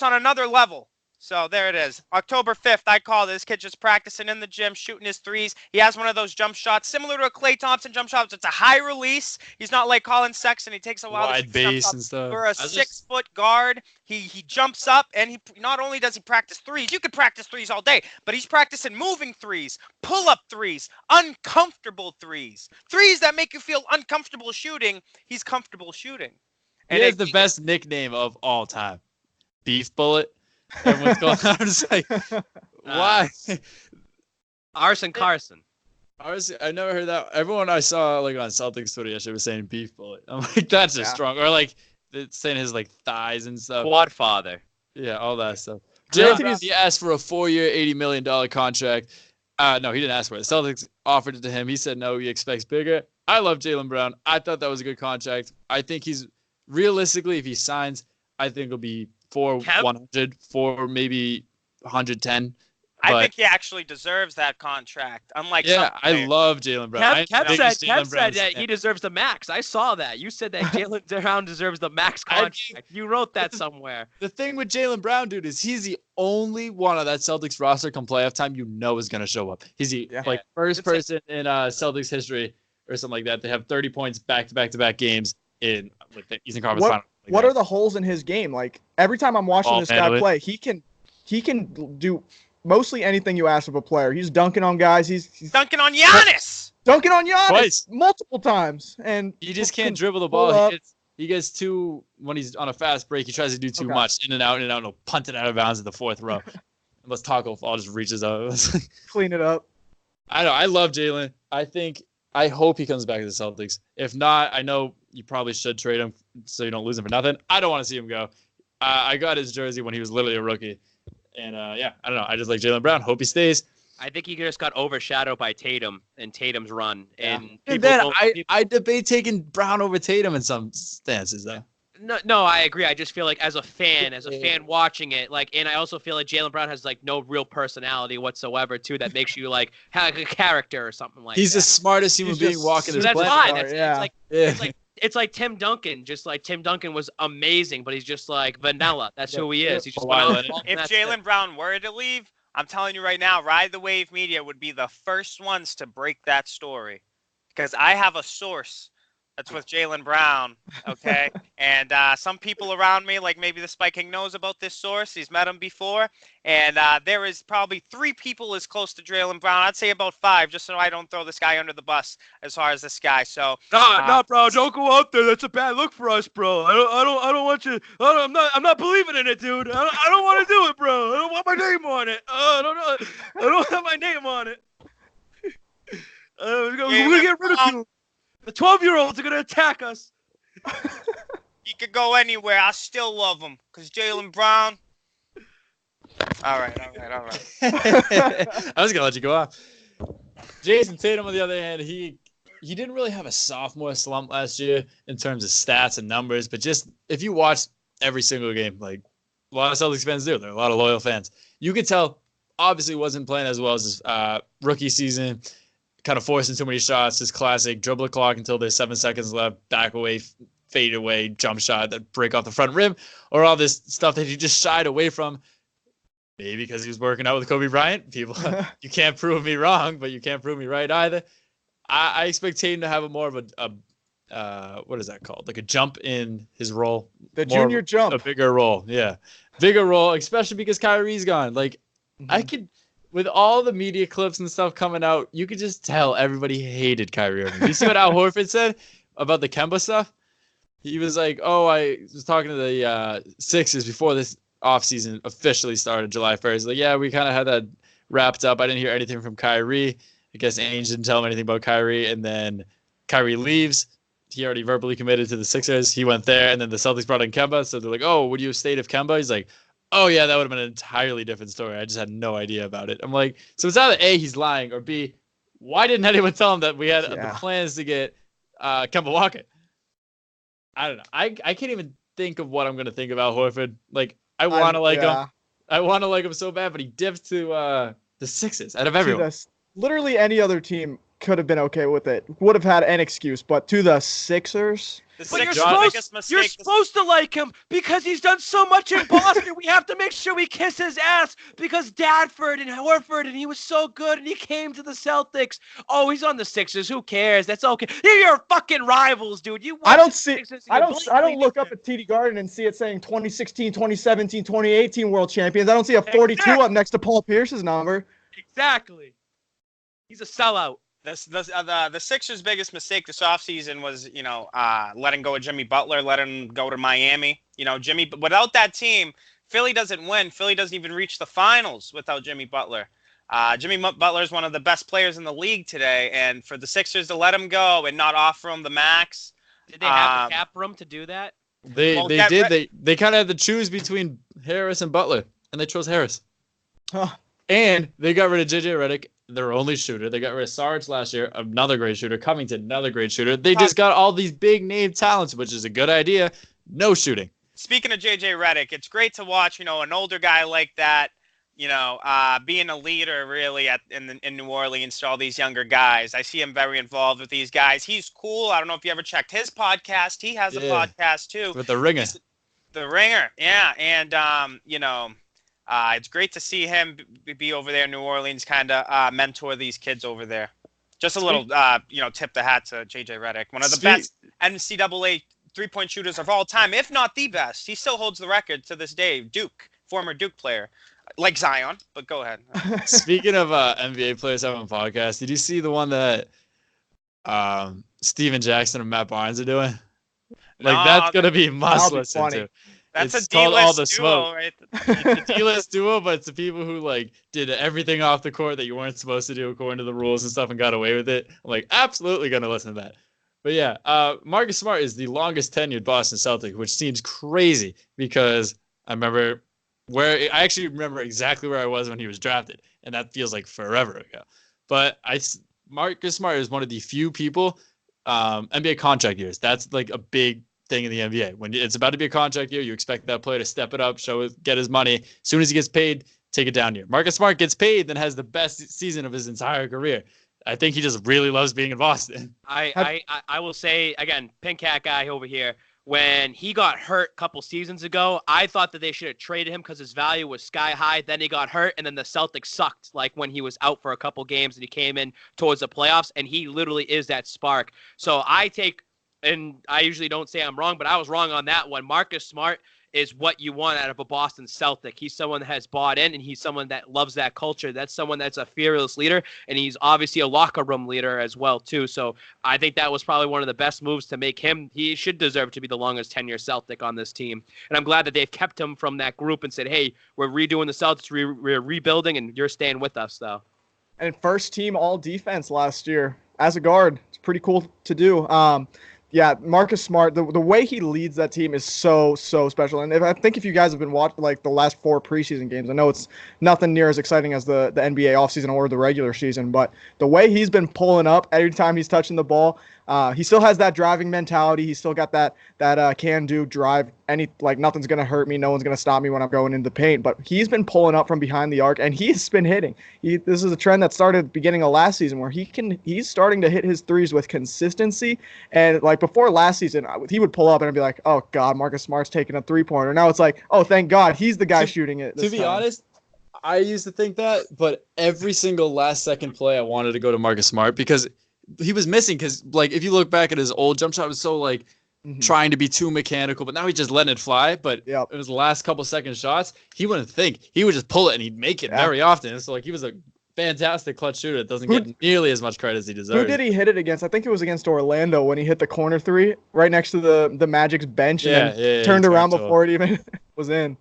on another level. So there it is. October 5th, I call this kid just practicing in the gym, shooting his threes. He has one of those jump shots, similar to a Klay Thompson jump shot. It's a high release. He's not like Colin Sexton. He takes a while wide base and stuff. For a 6-foot guard, he jumps up, and he not only does he practice threes, you could practice threes all day, but he's practicing moving threes, pull-up threes, uncomfortable threes that make you feel uncomfortable shooting. He's comfortable shooting. And he has the best nickname of all time, Beef Bullet. Everyone's going on. I'm just like, why? Arson Carson. I never heard that. Everyone I saw like on Celtics Twitter yesterday was saying Beef Bullet. I'm like, that's just strong. Or like saying his like thighs and stuff. Quad father. Yeah, all that stuff. Jaylen Brown, he asked for a 4-year, $80 million contract. No, he didn't ask for it. The Celtics offered it to him. He said no. He expects bigger. I love Jaylen Brown. I thought that was a good contract. I think he's realistically, if he signs, I think it'll be for 100, for maybe 110. I think he actually deserves that contract. Unlike I love Jaylen Brown. Kev said that he deserves the max. I saw that. You said that Jaylen Brown deserves the max contract. You wrote that somewhere. The thing with Jaylen Brown, dude, is he's the only one on that Celtics roster come playoff time is going to show up. He's the first person in Celtics history or something like that to have 30 points back-to-back games in the Eastern Conference Finals. What are the holes in his game? Like every time I'm watching this guy play, he can do mostly anything you ask of a player. He's dunking on guys. He's dunking on Giannis. Dunking on Giannis twice. Multiple times, and he just can't dribble the ball. He gets too when he's on a fast break. He tries to do too much, in and out, and he'll punt it out of bounds in the fourth row. Unless Taco Fall just reaches out, clean it up. I know. I love Jaylen. I hope he comes back to the Celtics. If not, I know you probably should trade him so you don't lose him for nothing. I don't want to see him go. I got his jersey when he was literally a rookie. And, I don't know. I just like Jaylen Brown. Hope he stays. I think he just got overshadowed by Tatum and Tatum's run. And I debate taking Brown over Tatum in some stances, though. No, I agree. I just feel like as a fan watching it, and I also feel like Jaylen Brown has no real personality whatsoever too that makes you have a character or something like that. He's the smartest human being walking this planet. That's fine. It's like Tim Duncan. Just like Tim Duncan was amazing, but he's just like vanilla. That's who he is. He's just if Jaylen Brown were to leave, I'm telling you right now, Ride the Wave Media would be the first ones to break that story, because I have a source that's with Jaylen Brown, okay? And some people around me, like maybe the Spike King, knows about this source. He's met him before. And there is probably 3 people as close to Jaylen Brown. I'd say about 5, just so I don't throw this guy under the bus as far as this guy. So no, bro, don't go out there. That's a bad look for us, bro. I don't want you. I'm not believing in it, dude. I don't want to do it, bro. I don't want my name on it. I don't have my name on it. We're gonna get ridiculed. The 12-year-olds are gonna attack us. He could go anywhere. I still love him because Jaylen Brown. All right. I was gonna let you go off. Jason Tatum, on the other hand, he didn't really have a sophomore slump last year in terms of stats and numbers, but just if you watch every single game, like a lot of Celtics fans do, there are a lot of loyal fans. You could tell, obviously, wasn't playing as well as his rookie season. Kind of forcing too many shots. His classic dribble the clock until there's 7 seconds left, back away, fade away, jump shot that break off the front rim, or all this stuff that he just shied away from. Maybe because he was working out with Kobe Bryant. People, you can't prove me wrong, but you can't prove me right either. I expect Tatum to have a more of a what is that called? Like a jump in his role. The junior jump. A bigger role, yeah. Bigger role, especially because Kyrie's gone. Like, I could, with all the media clips and stuff coming out, you could just tell everybody hated Kyrie Irving. You see what Al Horford said about the Kemba stuff? He was like, oh, I was talking to the Sixers before this offseason officially started July 1st. Like, yeah, we kind of had that wrapped up. I didn't hear anything from Kyrie. I guess Ainge didn't tell him anything about Kyrie. And then Kyrie leaves. He already verbally committed to the Sixers. He went there, and then the Celtics brought in Kemba. So they're like, oh, would you have stayed if Kemba? He's like, oh, yeah, that would have been an entirely different story. I just had no idea about it. I'm like, so it's either A, he's lying, or B, why didn't anyone tell him that we had the plans to get Kemba Walker? I don't know. I can't even think of what I'm going to think about Horford. Like, I want to like him. I want to like him so bad, but he dipped to the Sixers out of everyone. Literally any other team could have been okay with it. Would have had an excuse, but to the Sixers. But you're supposed to like him because he's done so much in Boston. We have to make sure we kiss his ass because Dadford and Horford, and he was so good, and he came to the Celtics. Oh, he's on the Sixers. Who cares? That's okay. They're your fucking rivals, dude. I don't look up at TD Garden and see it saying 2016, 2017, 2018 World Champions. I don't see a 42 up next to Paul Pierce's number. Exactly. He's a sellout. The Sixers' biggest mistake this offseason was, letting go of Jimmy Butler, letting him go to Miami. Jimmy, without that team, Philly doesn't win. Philly doesn't even reach the finals without Jimmy Butler. Jimmy Butler is one of the best players in the league today, and for the Sixers to let him go and not offer him the max. Did they have the cap room to do that? They did. They kind of had to choose between Harris and Butler, and they chose Harris. Huh. And they got rid of JJ Redick, their only shooter. They got rid of Sarge last year, another great shooter. Covington, another great shooter. They just got all these big name talents, which is a good idea. No shooting. Speaking of JJ Redick, it's great to watch, an older guy like that, being a leader really in New Orleans to all these younger guys. I see him very involved with these guys. He's cool. I don't know if you ever checked his podcast. He has a podcast too. With the Ringer. The Ringer, yeah. And, it's great to see him be over there in New Orleans, kind of mentor these kids over there. Just a little, tip the hat to JJ Redick, one of the best NCAA three-point shooters of all time, if not the best. He still holds the record to this day. Duke, former Duke player, like Zion. But go ahead. Speaking of NBA players having a podcast, did you see the one that Steven Jackson and Matt Barnes are doing? That's gonna be must listen to. That's a D-list duo, right? It's a D-list duo, but it's the people who did everything off the court that you weren't supposed to do according to the rules and stuff and got away with it. I'm absolutely gonna listen to that. But yeah, Marcus Smart is the longest tenured Boston Celtic, which seems crazy because I actually remember exactly where I was when he was drafted, and that feels like forever ago. But Marcus Smart is one of the few people NBA contract years. That's a big thing in the NBA. When it's about to be a contract year, you expect that player to step it up, get his money. As soon as he gets paid, take it down year. Marcus Smart gets paid, then has the best season of his entire career. I think he just really loves being in Boston. I will say, again, Pink Cat guy over here, when he got hurt a couple seasons ago, I thought that they should have traded him because his value was sky high. Then he got hurt, and then the Celtics sucked, when he was out for a couple games and he came in towards the playoffs, and he literally is that spark. So and I usually don't say I'm wrong, but I was wrong on that one. Marcus Smart is what you want out of a Boston Celtic. He's someone that has bought in, and he's someone that loves that culture. That's someone that's a fearless leader, and he's obviously a locker room leader as well, too. So I think that was probably one of the best moves to make him. He should deserve to be the longest tenure Celtic on this team. And I'm glad that they've kept him from that group and said, hey, we're redoing the Celtics, we're rebuilding, and you're staying with us, though. And first team all defense last year as a guard. It's pretty cool to do. Yeah, Marcus Smart, the way he leads that team is so special. And I think if you guys have been watching like the last 4 preseason games, I know it's nothing near as exciting as the NBA offseason or the regular season, but the way he's been pulling up every time he's touching the ball, he still has that driving mentality. He's still got that can-do drive. Nothing's gonna hurt me, no one's gonna stop me when I'm going into the paint. But he's been pulling up from behind the arc, and he's been hitting. This is a trend that started beginning of last season, where he's starting to hit his threes with consistency. And like before last season, he would pull up and I'd be like, oh God, Marcus Smart's taking a 3-pointer. Now it's like, oh thank God, he's the guy shooting it. To be honest, I used to think that, but every single last second play, I wanted to go to Marcus Smart because he was missing. Because like if you look back at his old jump shot, it was so like trying to be too mechanical, but now he's just letting it fly. But it was the last couple second shots, he wouldn't think. He would just pull it and he'd make it very often. So like he was a fantastic clutch shooter that doesn't get nearly as much credit as he deserves. Who did he hit it against? I think it was against Orlando when he hit the corner 3 right next to the Magic's bench and then turned around before it even was in.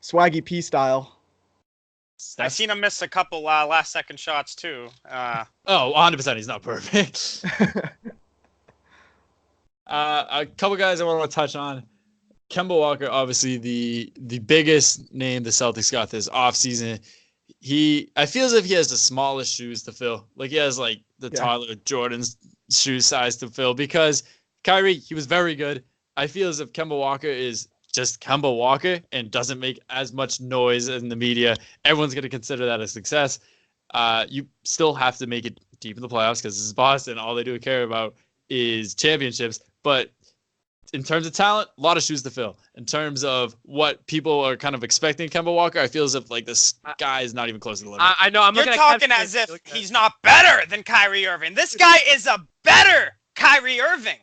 Swaggy P style. I've seen him miss a couple last second shots too. 100%. He's not perfect. A couple guys I want to touch on. Kemba Walker, obviously the biggest name the Celtics got this offseason. I feel as if he has the smallest shoes to fill. Like he has like the Tyler Jordan's shoe size to fill because Kyrie, he was very good. I feel as if Kemba Walker is just Kemba Walker and doesn't make as much noise in the media. Everyone's going to consider that a success. You still have to make it deep in the playoffs because this is Boston. All they do care about is championships. But in terms of talent, a lot of shoes to fill. In terms of what people are kind of expecting Kemba Walker, I feel as if like this guy is not even close to the limit. I know. You're talking as if he's not better than Kyrie Irving. This guy is a better Kyrie Irving.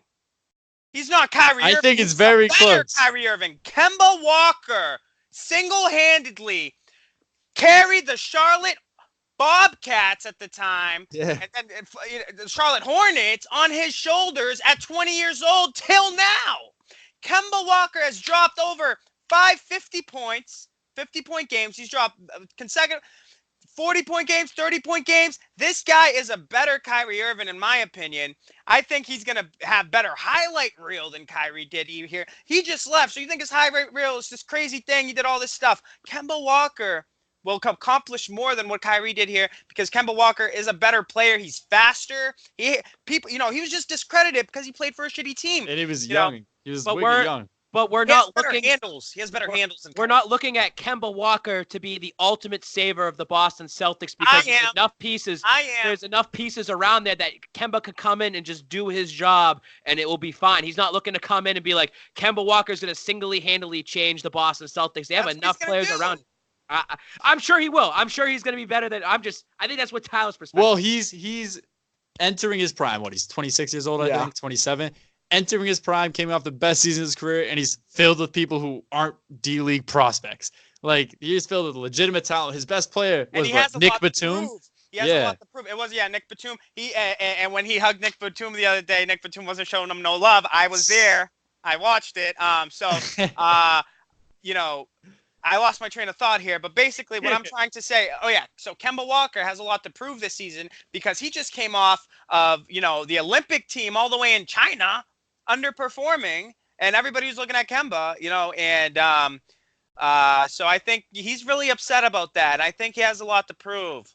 He's not Kyrie Irving. I think it's very close. Kyrie Irving. Kemba Walker single-handedly carried the Charlotte Bobcats at the time, and then the Charlotte Hornets on his shoulders at 20 years old till now. Kemba Walker has dropped over 50 points, 50-point games. He's dropped consecutive 40-point games, 30-point games. This guy is a better Kyrie Irving, in my opinion. I think he's going to have better highlight reel than Kyrie did here. He just left. So you think his highlight reel is this crazy thing? He did all this stuff. Kemba Walker will accomplish more than what Kyrie did here because Kemba Walker is a better player. He's faster. He was just discredited because he played for a shitty team. And he was young. He was wicked young. But we're not looking handles. He has better handles than we're not looking at Kemba Walker to be the ultimate saver of the Boston Celtics because there's enough pieces. There's enough pieces around there that Kemba could come in and just do his job and it will be fine. He's not looking to come in and be like Kemba Walker's going to single-handedly change the Boston Celtics. They have enough players around. I'm sure he will. I'm sure he's going to be better than. I think that's what Tyler's perspective. Well, he's entering his prime. What, he's 26 years old, I think, 27. Entering his prime, came off the best season of his career, and he's filled with people who aren't D-League prospects. Like, he's filled with legitimate talent. His best player was Nick Batum. He has a lot to prove. It was, Nick Batum. And when he hugged Nick Batum the other day, Nick Batum wasn't showing him no love. I was there. I watched it. I lost my train of thought here, but basically what I'm trying to say, so Kemba Walker has a lot to prove this season because he just came off of, the Olympic team all the way in China underperforming, and everybody was looking at Kemba, so I think he's really upset about that. I think he has a lot to prove.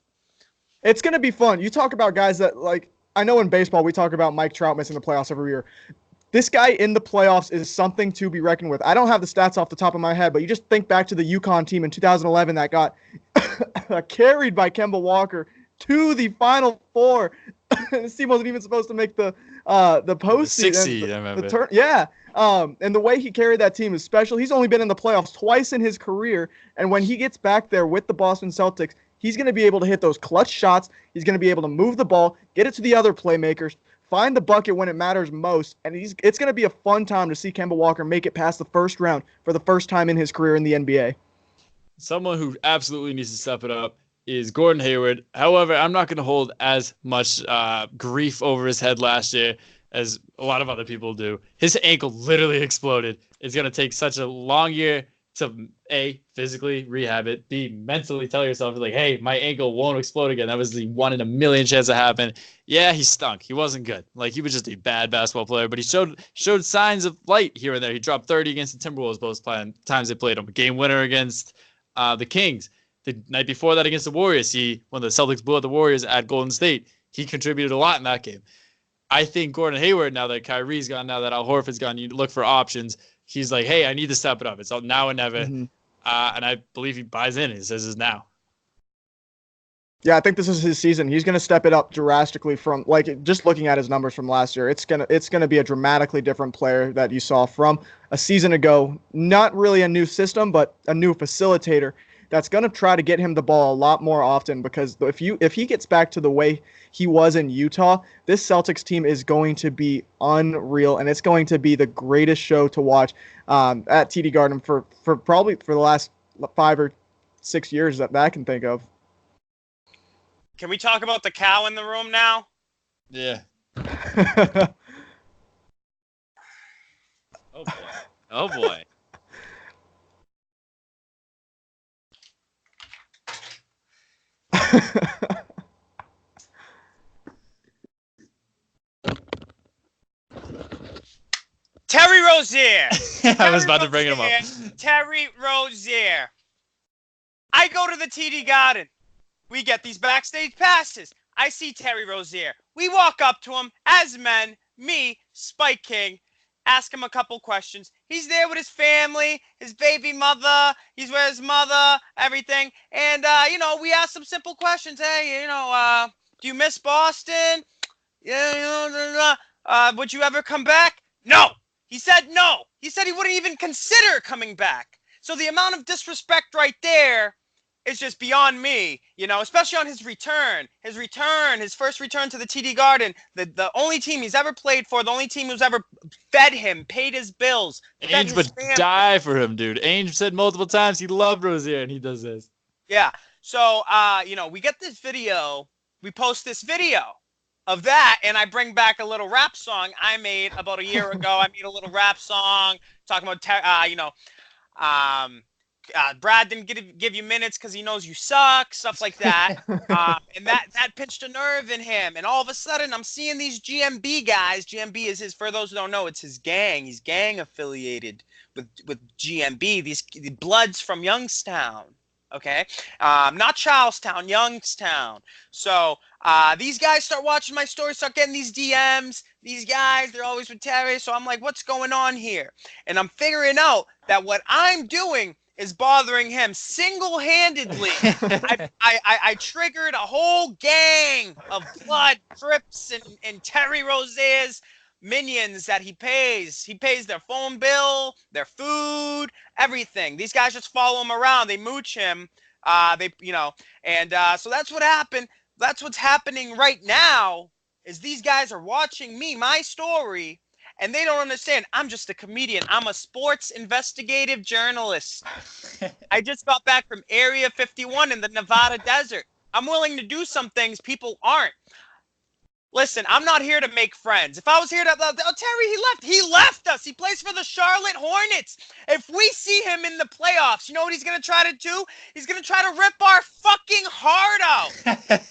It's going to be fun. You talk about guys that, like, I know in baseball we talk about Mike Trout missing the playoffs every year. This guy in the playoffs is something to be reckoned with. I don't have the stats off the top of my head, but you just think back to the UConn team in 2011 that got carried by Kemba Walker to the Final Four. This team wasn't even supposed to make the postseason. 6 seed, I remember. And the way he carried that team is special. He's only been in the playoffs twice in his career, and when he gets back there with the Boston Celtics, he's going to be able to hit those clutch shots. He's going to be able to move the ball, get it to the other playmakers, find the bucket when it matters most, and it's going to be a fun time to see Kemba Walker make it past the first round for the first time in his career in the NBA. Someone who absolutely needs to step it up is Gordon Hayward. However, I'm not going to hold as much grief over his head last year as a lot of other people do. His ankle literally exploded. It's going to take such a long year to A, physically rehab it, B, mentally tell yourself, like, hey, my ankle won't explode again. That was the 1 in a million chance that happened. Yeah, he stunk. He wasn't good. Like, he was just a bad basketball player, but he showed signs of light here and there. He dropped 30 against the Timberwolves both times they played him. Game winner against the Kings. The night before that against the Warriors, when the Celtics blew out the Warriors at Golden State, he contributed a lot in that game. I think Gordon Hayward, now that Kyrie's gone, now that Al Horford's gone, you look for options. He's like, hey, I need to step it up. It's all now or never. Mm-hmm. And I believe he buys in. He says it's now. Yeah, I think this is his season. He's going to step it up drastically from, like, just looking at his numbers from last year. It's gonna be a dramatically different player that you saw from a season ago. Not really a new system, but a new facilitator that's going to try to get him the ball a lot more often, because if he gets back to the way he was in Utah, this Celtics team is going to be unreal, and it's going to be the greatest show to watch at TD Garden for probably for the last 5 or 6 years that I can think of. Can we talk about the cow in the room now? Yeah. Oh boy. Oh boy. Terry Rozier. I was about to bring him up. Terry Rozier. I go to the TD Garden. We get these backstage passes. I see Terry Rozier. We walk up to him as men, me, Spike King, ask him a couple questions. He's there with his family, his baby mother. He's with his mother, everything. And, we ask some simple questions. Hey, do you miss Boston? Yeah, would you ever come back? No. He said no. He said he wouldn't even consider coming back. So the amount of disrespect right there is just beyond me, especially on his return. His first return to the TD Garden, the only team he's ever played for, the only team who's ever fed him, paid his bills. Ainge would die for him, dude. Ainge said multiple times he loved Rozier, and he does this. Yeah. So, we get this video. We post this video of that, and I bring back a little rap song I made about a year ago. I made a little rap song talking about, Brad didn't give you minutes because he knows you suck, stuff like that. And that pinched a nerve in him. And all of a sudden, I'm seeing these GMB guys. GMB is for those who don't know, it's his gang. He's gang affiliated with GMB. These Bloods from Youngstown. Okay, not Charlestown, Youngstown. So these guys start watching my story, start getting these DMs. These guys, they're always with Terry. So I'm like, what's going on here? And I'm figuring out that what I'm doing is bothering him single-handedly. I triggered a whole gang of Blood, Crips, and Terry Rozier's minions that he pays. He pays their phone bill, their food, everything. These guys just follow him around. They mooch him. So that's what happened. That's what's happening right now is these guys are watching me, my story, and they don't understand. I'm just a comedian. I'm a sports investigative journalist. I just got back from Area 51 in the Nevada desert. I'm willing to do some things people aren't. Listen, I'm not here to make friends. If I was here to, Terry, he left. He left us. He plays for the Charlotte Hornets. If we see him in the playoffs, you know what he's going to try to do? He's going to try to rip our fucking heart out.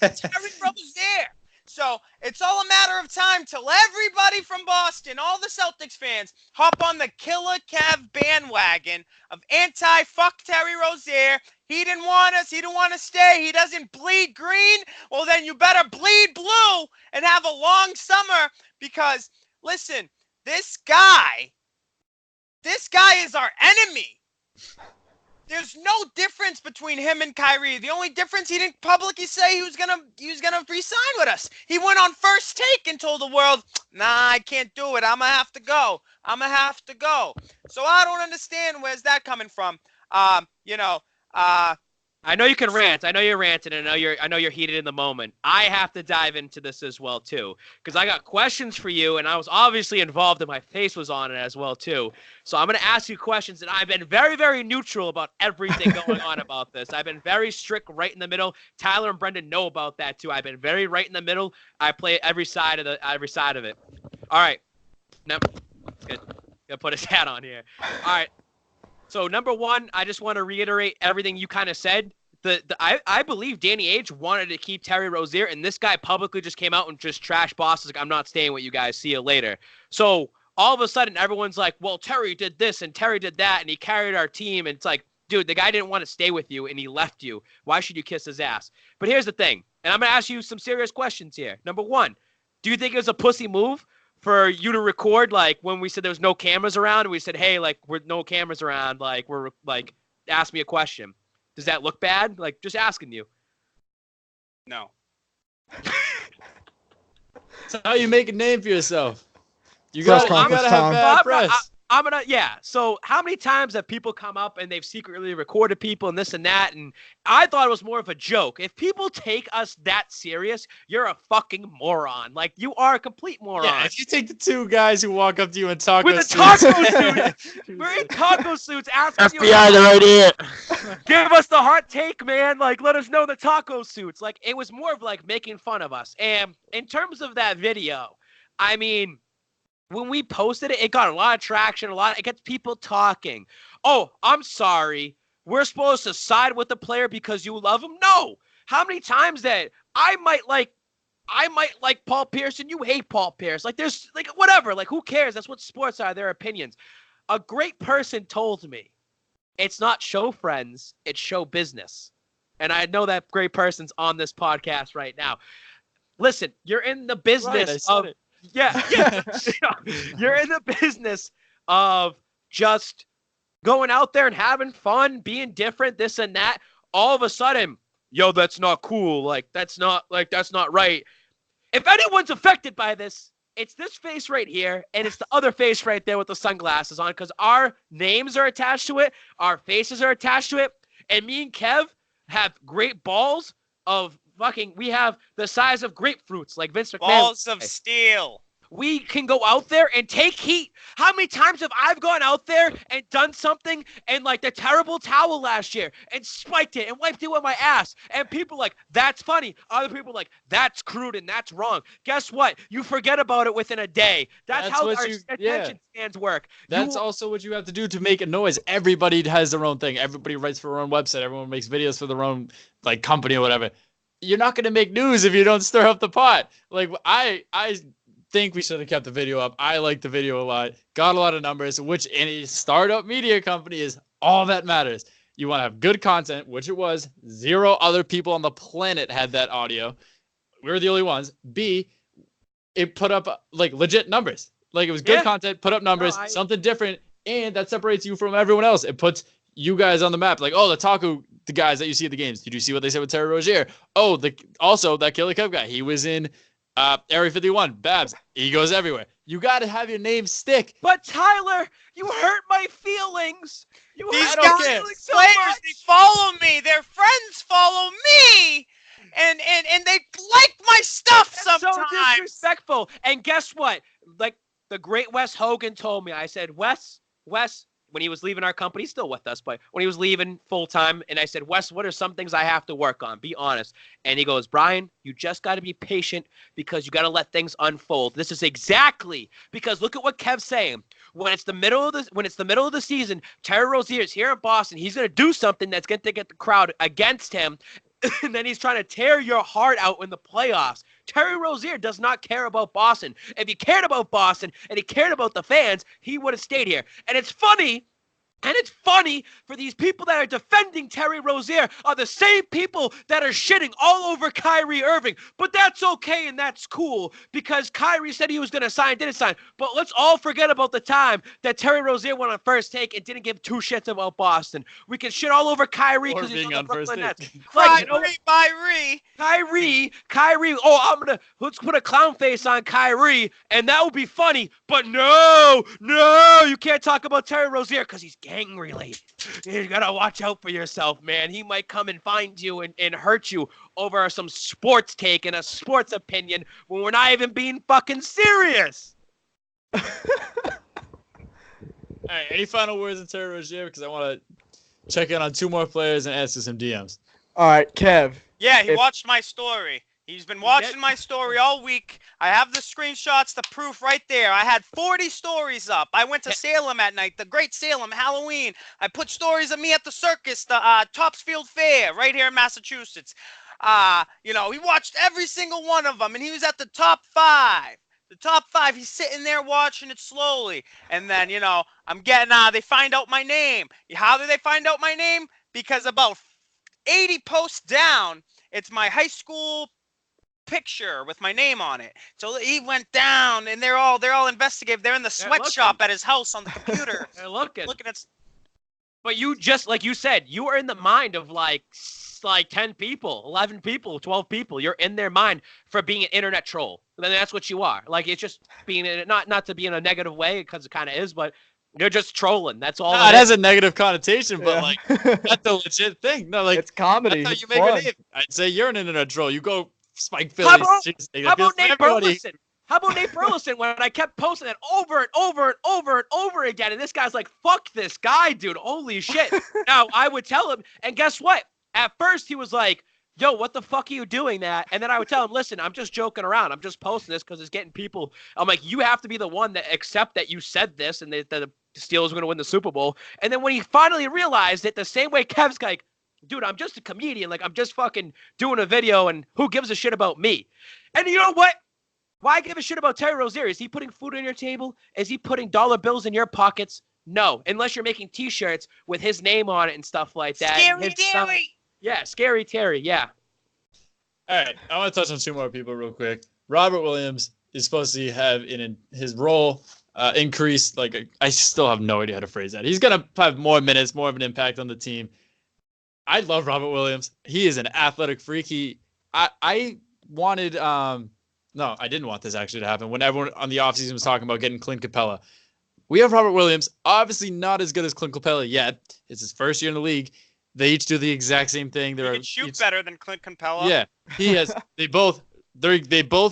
Terry Rozier. So it's all a matter of time till everybody from Boston, all the Celtics fans, hop on the KillaKev bandwagon of anti-fuck Terry Rozier. He didn't want us. He didn't want to stay. He doesn't bleed green. Well, then you better bleed blue and have a long summer because, listen, this guy is our enemy. There's no difference between him and Kyrie. The only difference, he didn't publicly say he was gonna re-sign with us. He went on First Take and told the world, nah, I can't do it. I'm gonna have to go. So I don't understand where's that coming from. I know you can rant. I know you're ranting, and I know you're heated in the moment. I have to dive into this as well too, because I got questions for you, and I was obviously involved, and my face was on it as well too. So I'm gonna ask you questions, and I've been very, very neutral about everything going on about this. I've been very strict, right in the middle. Tyler and Brendan know about that too. I've been very right in the middle. I play every side of it. All right. Now, good. Gonna put his hat on here. All right. So number one, I just want to reiterate everything you kind of said. I believe Danny Ainge wanted to keep Terry Rozier, and this guy publicly just came out and just trashed Boston. Like, I'm not staying with you guys. See you later. So all of a sudden, everyone's like, well, Terry did this and Terry did that, and he carried our team. And it's like, dude, the guy didn't want to stay with you, and he left you. Why should you kiss his ass? But here's the thing, and I'm going to ask you some serious questions here. Number one, do you think it was a pussy move for you to record, like, when we said there was no cameras around, and we said, hey, like, we're no cameras around, like, we're, like, ask me a question? Does that look bad? Like, just asking you. No. That's how you make a name for yourself. You Press gotta conference have time. bad press. I'm gonna, yeah. So how many times have people come up and they've secretly recorded people and this and that? And I thought it was more of a joke. If people take us that serious, you're a fucking moron. Like, you are a complete moron. Yeah, if you take the two guys who walk up to you in taco With a suits. taco suit. We're in taco suits asking you. FBI, they're right here. Give us the hot take, man. Like, let us know the taco suits. Like, it was more of like making fun of us. And in terms of that video, I mean, when we posted it, it got a lot of traction, it gets people talking. Oh, I'm sorry. We're supposed to side with the player because you love him? No. How many times that I might like Paul Pierce and you hate Paul Pierce? Like, there's, like, whatever. Like, who cares? That's what sports are, their opinions. A great person told me, it's not show friends, it's show business. And I know that great person's on this podcast right now. Listen, you're in the business of... Yeah. You're in the business of just going out there and having fun, being different, this and that. All of a sudden, yo, that's not cool. Like, that's not right. If anyone's affected by this, it's this face right here, and it's the other face right there with the sunglasses on, because our names are attached to it, our faces are attached to it, and me and Kev have great balls of fucking, we have the size of grapefruits, like Vince McMahon. Balls of steel. We can go out there and take heat. How many times have I gone out there and done something and, like, the terrible towel last year and spiked it and wiped it with my ass? And people are like, that's funny. Other people are like, that's crude and that's wrong. Guess what? You forget about it within a day. That's how our attention spans work. That's also what you have to do to make a noise. Everybody has their own thing. Everybody writes for their own website. Everyone makes videos for their own, like, company or whatever. You're not going to make news if you don't stir up the pot. Like, I think we should have kept the video up. I like the video a lot. Got a lot of numbers, which in a startup media company is all that matters. You want to have good content, which it was. 0 other people on the planet had that audio. We were the only ones. B, it put up, like, legit numbers. Like, it was good content, put up numbers, something different, and that separates you from everyone else. It puts you guys on the map. Like, oh, the guys that you see at the games. Did you see what they said with Terry Rozier? Oh, also that KillaKev guy. He was in Area 51. Babs. He goes everywhere. You got to have your name stick. But Tyler, you hurt my feelings. These guys, so players, much. they follow me. Their friends follow me. And they like my stuff sometimes. So disrespectful. And guess what? Like, the great Wes Hogan told me, I said, Wes, when he was leaving our company, he's still with us, but when he was leaving full time, and I said, Wes, what are some things I have to work on? Be honest. And he goes, Brian, you just got to be patient because you got to let things unfold. This is exactly because look at what Kev's saying. When it's the middle of the season, Terry Rozier is here in Boston. He's going to do something that's going to get the crowd against him. And then he's trying to tear your heart out in the playoffs. Terry Rozier does not care about Boston. If he cared about Boston and he cared about the fans, he would have stayed here. And it's funny for these people that are defending Terry Rozier are the same people that are shitting all over Kyrie Irving. But that's okay and that's cool because Kyrie said he was going to sign, didn't sign. But let's all forget about the time that Terry Rozier went on first take and didn't give 2 shits about Boston. We can shit all over Kyrie because he's on the Brooklyn Nets. Like, Kyrie. Oh, let's put a clown face on Kyrie and that would be funny. But no, you can't talk about Terry Rozier because he's gang related. You gotta watch out for yourself, man. He might come and find you and hurt you over some sports take and a sports opinion when we're not even being fucking serious. All right, any final words on Terry Rozier? Because I want to check in on 2 more players and answer some DMs. All right, Kev. Yeah, he watched my story. He's been watching my story all week. I have the screenshots, the proof right there. I had 40 stories up. I went to Salem at night, the great Salem, Halloween. I put stories of me at the circus, the Topsfield Fair, right here in Massachusetts. He watched every single one of them, and he was at the top 5. The top 5, he's sitting there watching it slowly. And then, I'm getting, they find out my name. How do they find out my name? Because about 80 posts down, it's my high school picture with my name on it. So he went down, and they're all investigative. They're in the sweatshop at his house on the computer. They're looking at. But you just, like you said, you are in the mind of like 10 people, 11 people, 12 people. You're in their mind for being an internet troll. Then that's what you are. Like, it's just being not to be in a negative way, because it kind of is, but you're just trolling. That's all. No, it has a negative connotation, but like that's a legit thing. No, like it's comedy. That's how you It's make fun. a name. I'd say you're an internet troll. You go Spike How Phillies. about Nate Burleson? How about Nate Burleson when I kept posting it over and over and over and over again, and this guy's like, fuck this guy, dude. Holy shit. Now, I would tell him, and guess what? At first, he was like, yo, what the fuck are you doing that? And then I would tell him, listen, I'm just joking around. I'm just posting this because it's getting people. I'm like, you have to be the one that accept that you said this and that the Steelers were going to win the Super Bowl. And then when he finally realized it, the same way Kev's like, dude, I'm just a comedian. Like, I'm just fucking doing a video, and who gives a shit about me? And you know what? Why give a shit about Terry Rozier? Is he putting food on your table? Is he putting dollar bills in your pockets? No, unless you're making T-shirts with his name on it and stuff like that. Scary Terry! Yeah, Scary Terry, yeah. All right, I want to touch on 2 more people real quick. Robert Williams is supposed to have in his role increased. Like, I still have no idea how to phrase that. He's gonna have more minutes, more of an impact on the team. I love Robert Williams. He is an athletic freak. I wanted no, I didn't want this actually to happen. When everyone on the offseason was talking about getting Clint Capella, we have Robert Williams, obviously not as good as Clint Capella yet. It's his first year in the league. They each do the exact same thing. He can shoot better than Clint Capella. Yeah, he has. They both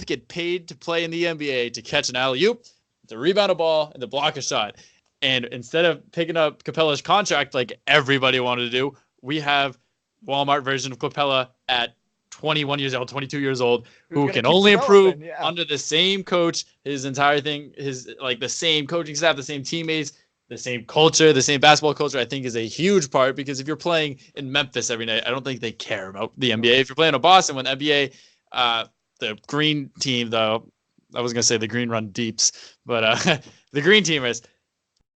get paid to play in the NBA to catch an alley-oop, to rebound a ball, and to block a shot. And instead of picking up Capella's contract like everybody wanted to do, we have Walmart version of Capella at 21 years old, 22 years old, who can only improve under the same coach. His entire thing, the same coaching staff, the same teammates, the same culture, the same basketball culture, I think is a huge part, because if you're playing in Memphis every night, I don't think they care about the NBA. If you're playing in Boston, when NBA, the green team, though, I was going to say the green run deeps, but the green teamers,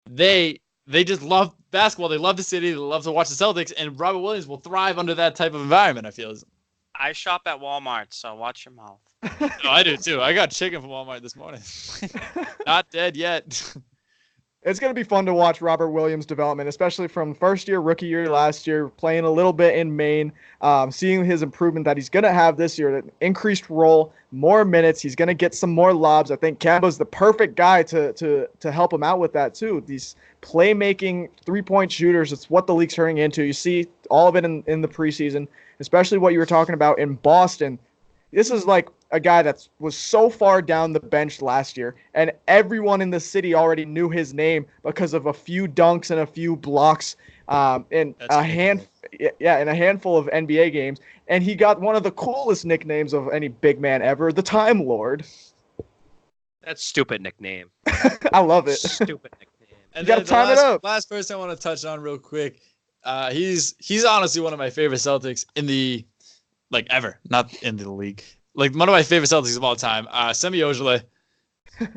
they just love basketball. They love the city. They love to watch the Celtics, and Robert Williams will thrive under that type of environment, I feel. I shop at Walmart, so watch your mouth. No, I do too. I got chicken from Walmart this morning. Not dead yet. It's going to be fun to watch Robert Williams' development, especially from first year, rookie year last year, playing a little bit in Maine, seeing his improvement that he's going to have this year, an increased role, more minutes. He's going to get some more lobs. I think Kemba's the perfect guy to help him out with that too. These playmaking three-point shooters, it's what the league's turning into. You see all of it in the preseason, especially what you were talking about in Boston. This is like a guy that was so far down the bench last year, and everyone in the city already knew his name because of a few dunks and a few blocks in a handful of NBA games. And he got one of the coolest nicknames of any big man ever, the Time Lord. That's stupid nickname. I love it. Stupid nickname. And You gotta time it up. Last person I want to touch on real quick. He's honestly one of my favorite Celtics in the ever, not in the league. Like, one of my favorite Celtics of all time. Semi Ojeleye.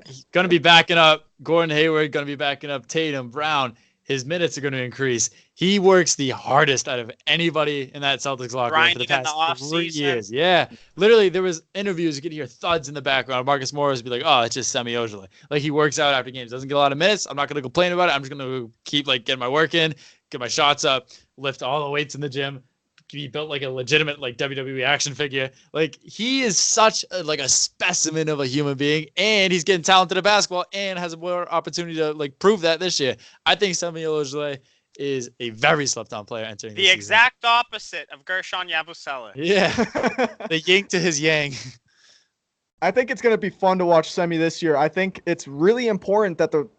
He's gonna be backing up Gordon Hayward. Gonna be backing up Tatum, Brown. His minutes are going to increase. He works the hardest out of anybody in that Celtics locker room for the past 3 years. Yeah. Literally, there was interviews. You could hear thuds in the background. Marcus Morris would be like, oh, it's just Semi Ojeleye. Like, he works out after games. Doesn't get a lot of minutes. I'm not going to complain about it. I'm just going to keep, getting my work in, get my shots up, lift all the weights in the gym, be built like a legitimate, WWE action figure. Like, he is such a specimen of a human being, and he's getting talented at basketball and has more opportunity to, prove that this year. I think Semi Ojeleye is a very slept-on player entering the this exact opposite of Gershon Yabusele. Yeah. The yin to his yang. I think it's going to be fun to watch Semi this year. I think it's really important that the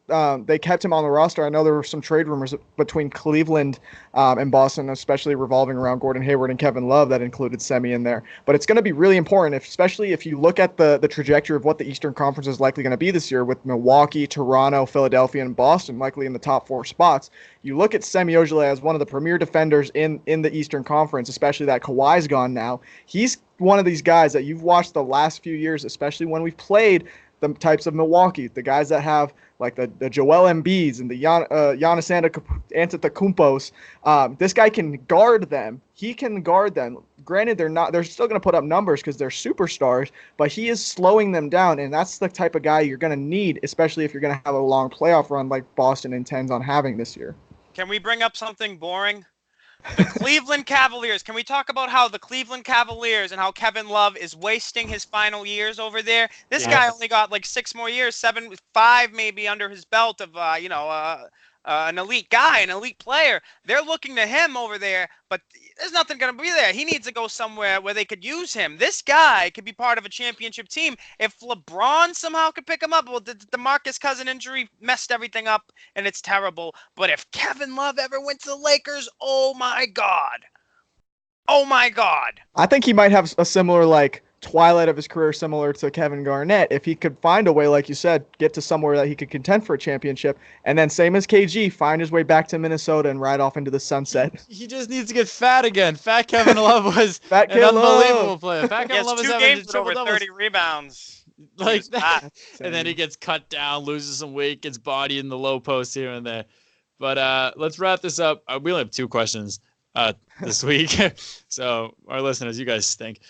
they kept him on the roster. I know there were some trade rumors between Cleveland and Boston, especially revolving around Gordon Hayward and Kevin Love that included Semi in there. But it's going to be really important, especially if you look at the trajectory of what the Eastern Conference is likely going to be this year with Milwaukee, Toronto, Philadelphia, and Boston likely in the top 4 spots. You look at Semi Ojeleye as one of the premier defenders in the Eastern Conference, especially that Kawhi's gone now. He's one of these guys that you've watched the last few years, especially when we've played the types of Milwaukee, the guys that have like the Joel Embiids and the Giannis Antetokounmpos. This guy can guard them. He can guard them. Granted, they're still going to put up numbers because they're superstars, but he is slowing them down, and that's the type of guy you're going to need, especially if you're going to have a long playoff run like Boston intends on having this year. Can we bring up something boring? The Cleveland Cavaliers. Can we talk about how the Cleveland Cavaliers and how Kevin Love is wasting his final years over there? This guy only got like 6 more years, 5 maybe under his belt of an elite guy, an elite player. They're looking to him over there, but there's nothing going to be there. He needs to go somewhere where they could use him. This guy could be part of a championship team. If LeBron somehow could pick him up, well, the DeMarcus Cousins injury messed everything up, and it's terrible. But if Kevin Love ever went to the Lakers, oh my God. Oh my God. I think he might have a similar twilight of his career similar to Kevin Garnett if he could find a way, like you said, get to somewhere that he could contend for a championship, and then same as KG, find his way back to Minnesota and ride off into the sunset. He just needs to get fat again. Fat Kevin Love was an unbelievable player. Fat Kevin Love was having 2 games over 30 rebounds. Like that. And then he gets cut down, loses some weight, gets body in the low post here and there. But let's wrap this up. We only have 2 questions this week. So our listeners, you guys stink.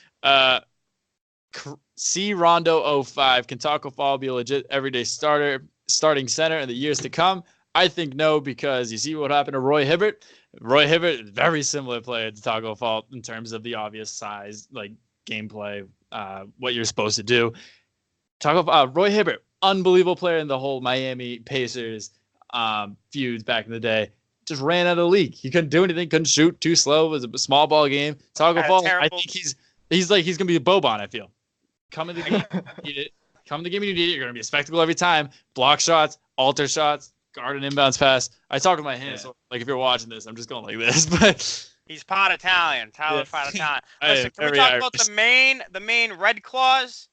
C Rondo 05, can Taco Fall be a legit everyday starting center in the years to come? I think no, because you see what happened to Roy Hibbert. Roy Hibbert, very similar player to Taco Fall in terms of the obvious size, like gameplay, what you're supposed to do. Roy Hibbert, unbelievable player in the whole Miami Pacers feuds back in the day. Just ran out of the league. He couldn't do anything, couldn't shoot, too slow. It was a small ball game. Taco Fall, I think he's gonna be a Boban, I feel. Come in the game, you need it. Come in the game, you need it. You're gonna be a spectacle every time. Block shots, alter shots, guard an inbounds pass. I talk with my hands, so like if you're watching this, I'm just going like this. But he's part Italian. Tyler's part Italian. Listen, can we talk about the main Red Claws?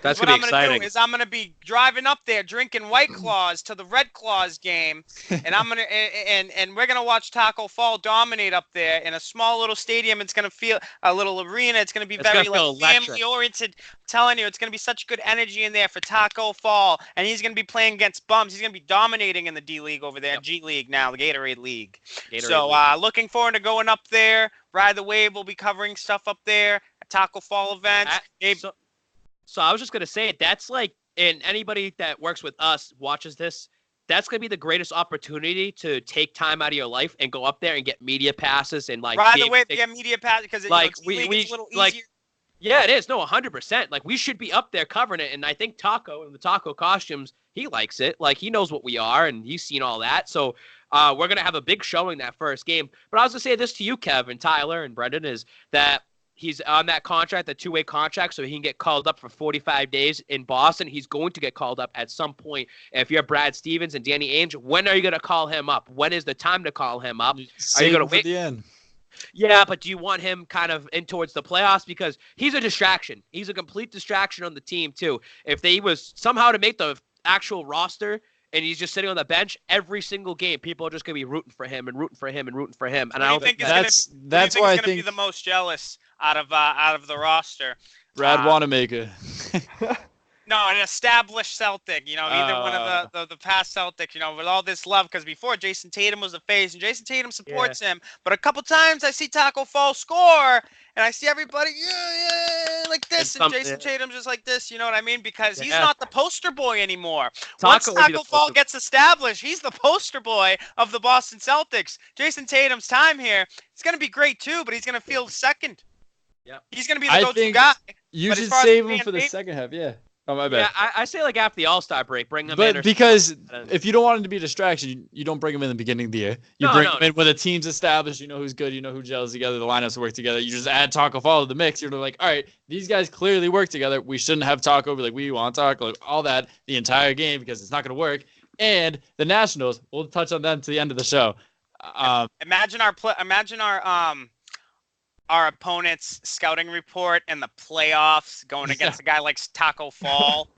That's gonna be exciting. What I'm gonna do is I'm gonna be driving up there drinking White Claws to the Red Claws game, and I'm gonna and we're gonna watch Taco Fall dominate up there in a small little stadium. It's gonna feel a little arena. It's gonna be very family oriented. I'm telling you, it's gonna be such good energy in there for Taco Fall, and he's gonna be playing against bums. He's gonna be dominating in the D League over there, G League now, the Gatorade League. Looking forward to going up there. Ride the Wave will be covering stuff up there at Taco Fall events. So I was just going to say, that's and anybody that works with us watches this, that's going to be the greatest opportunity to take time out of your life and go up there and get media passes and Ride the Wave, get media passes because it's a little easier. Yeah, it is. No, 100%. We should be up there covering it. And I think Taco in the Taco costumes, he likes it. He knows what we are and he's seen all that. So we're going to have a big showing that first game. But I was going to say this to you, Kev and Tyler and Brendan, is that he's on that contract, the 2-way contract, so he can get called up for 45 days in Boston. He's going to get called up at some point. If you're Brad Stevens and Danny Ainge, when are you going to call him up? When is the time to call him up? Are you going to wait? The end. Yeah, but do you want him kind of in towards the playoffs? Because he's a distraction. He's a complete distraction on the team, too. If they was somehow to make the actual roster and he's just sitting on the bench every single game, people are just going to be rooting for him and rooting for him and rooting for him. And I don't think that's why I think be the most jealous out of the roster. Brad Wanamaker. No, an established Celtic, either one of the past Celtics, with all this love, because before Jason Tatum was the face, and Jason Tatum supports him, but a couple times I see Taco Fall score, and I see everybody, like this, and Jason Tatum's just like this, you know what I mean? Because he's not the poster boy anymore. Once Taco Fall gets established, he's the poster boy of the Boston Celtics. Jason Tatum's time here, it's going to be great too, but he's going to feel second. Yeah, he's going to be the go-to guy. You should save him for the second half, yeah. Oh, my bad. Yeah, I say after the All-Star break, bring him in. But because if you don't want him to be a distraction, you don't bring him in the beginning of the year. You bring him in when the team's established, you know who's good, you know who gels together, the lineups work together. You just add Taco Fall to the mix. You're like, all right, these guys clearly work together. We shouldn't have Taco. We want Taco, all that the entire game because it's not going to work. And the Nationals, we'll touch on them to the end of the show. Imagine our opponent's scouting report in the playoffs going against a guy like Taco Fall.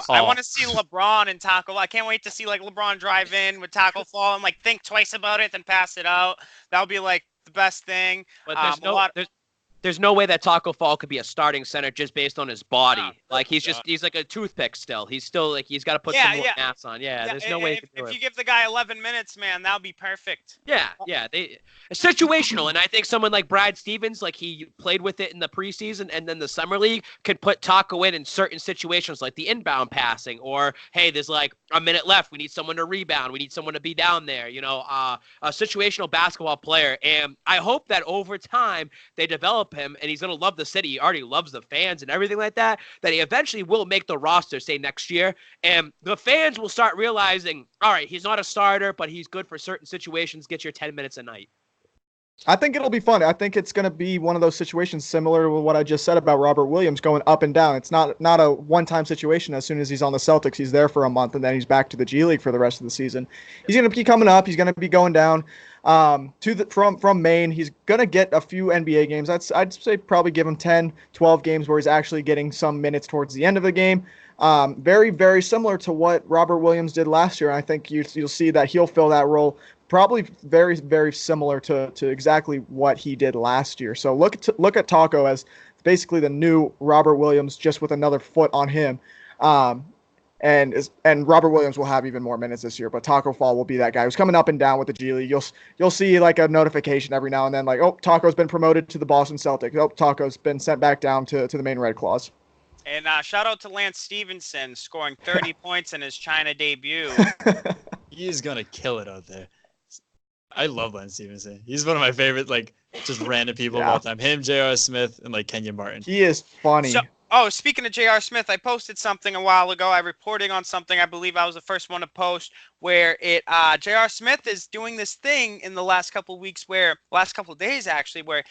I want to see LeBron and Taco Fall. I can't wait to see like LeBron drive in with Taco Fall and like think twice about it, then pass it out. That would be like the best thing. But there's no way that Taco Fall could be a starting center just based on his body. He's like a toothpick still. He's still like he's got to put some more mass on. Yeah, there's no way he could do it. If you give the guy 11 minutes, man, that would be perfect. Yeah. Situational, and I think someone like Brad Stevens, like he played with it in the preseason and then the summer league, could put Taco in certain situations like the inbound passing, or hey, there's like a minute left, we need someone to rebound, we need someone to be down there. A situational basketball player, and I hope that over time they develop him, and he's gonna love the city. He already loves the fans and everything like that. That he eventually will make the roster, say next year, and the fans will start realizing, all right, he's not a starter, but he's good for certain situations. Get your 10 minutes a night. I think it'll be fun. I think it's going to be one of those situations similar to what I just said about Robert Williams going up and down. It's not a one-time situation. As soon as he's on the Celtics, he's there for a month, and then he's back to the G League for the rest of the season. He's going to be coming up. He's going to be going down from Maine. He's going to get a few NBA games. I'd say probably give him 10, 12 games where he's actually getting some minutes towards the end of the game. Very, very similar to what Robert Williams did last year. I think you'll see that he'll fill that role. Probably very, very similar to exactly what he did last year. So look at Taco as basically the new Robert Williams, just with another foot on him. And Robert Williams will have even more minutes this year, but Taco Fall will be that guy who's coming up and down with the G League. You'll see like a notification every now and then, like, oh, Taco's been promoted to the Boston Celtics. Oh, Taco's been sent back down to the Maine Red Claws. And shout out to Lance Stevenson scoring 30 points in his China debut. He is gonna kill it out there. I love Lance Stevenson. He's one of my favorite, like, just random people of all time. Him, J.R. Smith, and, like, Kenyon Martin. He is funny. Speaking of J.R. Smith, I posted something a while ago. I reported on something. I believe I was the first one to post where J.R. Smith is doing this thing in the last couple of days, actually, where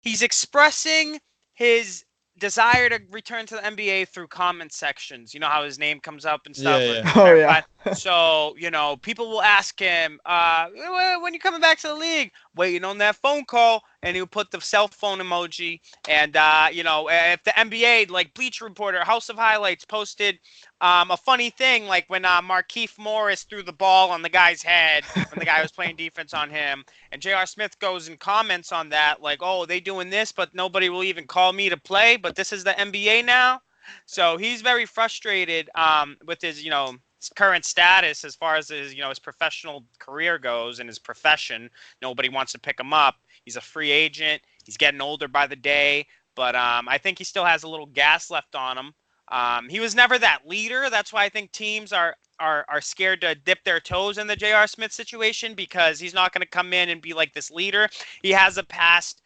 he's expressing his desire to return to the NBA through comment sections. You know how his name comes up and stuff. Yeah. Oh, yeah. So, people will ask him, when you coming back to the league? Waiting on that phone call. And he'll put the cell phone emoji. And, if the NBA, like Bleacher Reporter, House of Highlights, posted a funny thing, like when Markieff Morris threw the ball on the guy's head when the guy was playing defense on him. And J.R. Smith goes and comments on that, like, oh, they doing this, but nobody will even call me to play. But this is the NBA now. So he's very frustrated with his, his current status as far as his, his professional career goes and his profession. Nobody wants to pick him up. He's a free agent. He's getting older by the day, but I think he still has a little gas left on him. He was never that leader. That's why I think teams are scared to dip their toes in the J.R. Smith situation, because he's not going to come in and be like this leader. He has a past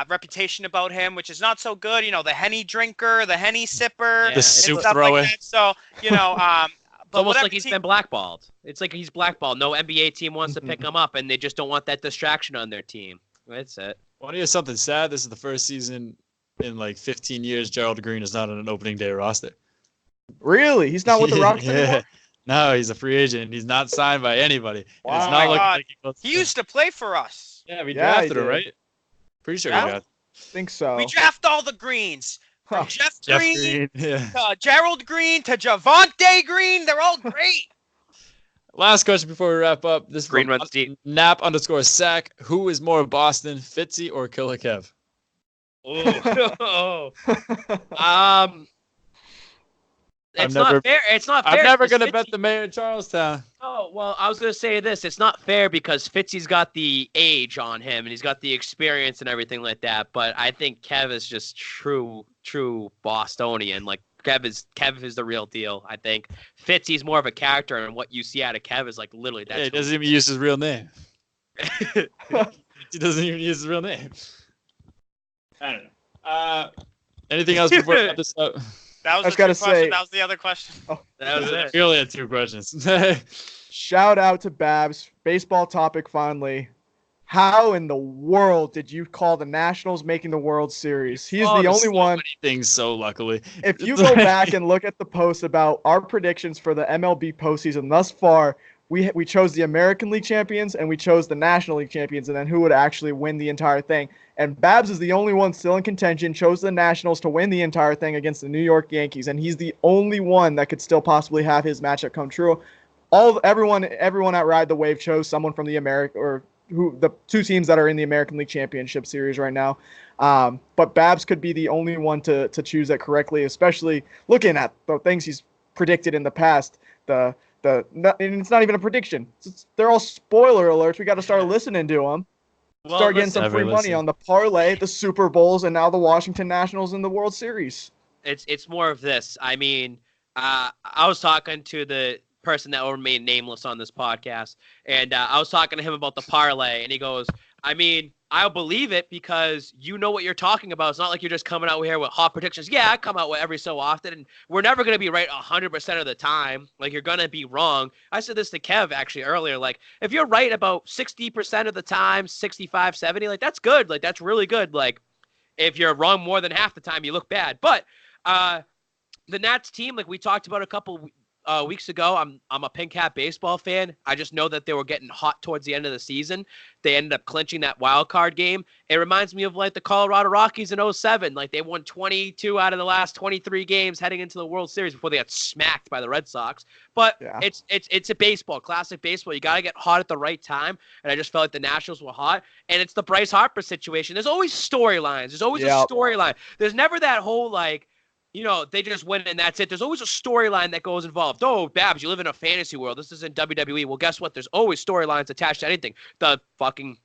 reputation about him, which is not so good. The Henny drinker, the Henny sipper, the soup thrower. Like that. So, It's almost like he's been blackballed. It's like he's blackballed. No NBA team wants to pick him up, and they just don't want that distraction on their team. That's it. Want to hear something sad? This is the first season in like 15 years Gerald Green is not on an opening day roster. Really? He's not with the Rockets anymore? No, he's a free agent. He's not signed by anybody. Wow. It's not like he used to play for us. Yeah, we drafted him, right? Pretty sure we got. I think so. We draft all the Greens. From Jeff Green, yeah. to Gerald Green, to Javonte Green. They're all great. Last question before we wrap up. This Green runs deep. Nap_sack. Who is more Boston, Fitzy or KillaKev? It's not fair. It's not fair. I'm never going to bet the mayor of Charlestown. Oh, well, I was going to say this. It's not fair because Fitzy's got the age on him, and he's got the experience and everything like that. But I think Kev is just true Bostonian. Like, Kev is the real deal, I think. Fitzy's more of a character, and what you see out of Kev is, like, literally that. Yeah, he doesn't even use his real name. He doesn't even use his real name. I don't know. Anything else before we wrap this up? That was that was the other question. Oh, that was it. We only had 2 questions. Shout out to Babs. Baseball topic finally. How in the world did you call the Nationals making the World Series? He's the only so one. Many things, so luckily. If you go back and look at the post about our predictions for the MLB postseason thus far, we chose the American League champions and we chose the National League champions, and then who would actually win the entire thing. And Babs is the only one still in contention, chose the Nationals to win the entire thing against the New York Yankees, and he's the only one that could still possibly have his matchup come true. Everyone at Ride the Wave chose someone from the the two teams that are in the American League Championship Series right now. But Babs could be the only one to choose that correctly, especially looking at the things he's predicted in the past. And it's not even a prediction. They're all spoiler alerts. We got to start listening to them. Start getting some free money on the parlay, the Super Bowls, and now the Washington Nationals in the World Series. It's more of this. I mean, I was talking to the person that will remain nameless on this podcast, and I was talking to him about the parlay, and he goes, I mean, I'll believe it because you know what you're talking about. It's not like you're just coming out here with hot predictions. Yeah, I come out with every so often, and we're never going to be right 100% of the time. Like, you're going to be wrong. I said this to Kev actually earlier. Like, if you're right about 60% of the time, 65, 70, like, that's good. Like, that's really good. Like, if you're wrong more than half the time, you look bad. But the Nats team, like we talked about a couple weeks ago, I'm a Pink Hat baseball fan. I just know that they were getting hot towards the end of the season. They ended up clinching that wild card game. It reminds me of like the Colorado Rockies in 07. Like they won 22 out of the last 23 games heading into the World Series before they got smacked by the Red Sox. But yeah, it's a baseball, classic baseball. You got to get hot at the right time. And I just felt like the Nationals were hot. And it's the Bryce Harper situation. There's always storylines. There's always a storyline. There's never that whole like, you know, they just win and that's it. There's always a storyline that goes involved. Oh, Babs, you live in a fantasy world. This isn't WWE. Well, guess what? There's always storylines attached to anything. The Boston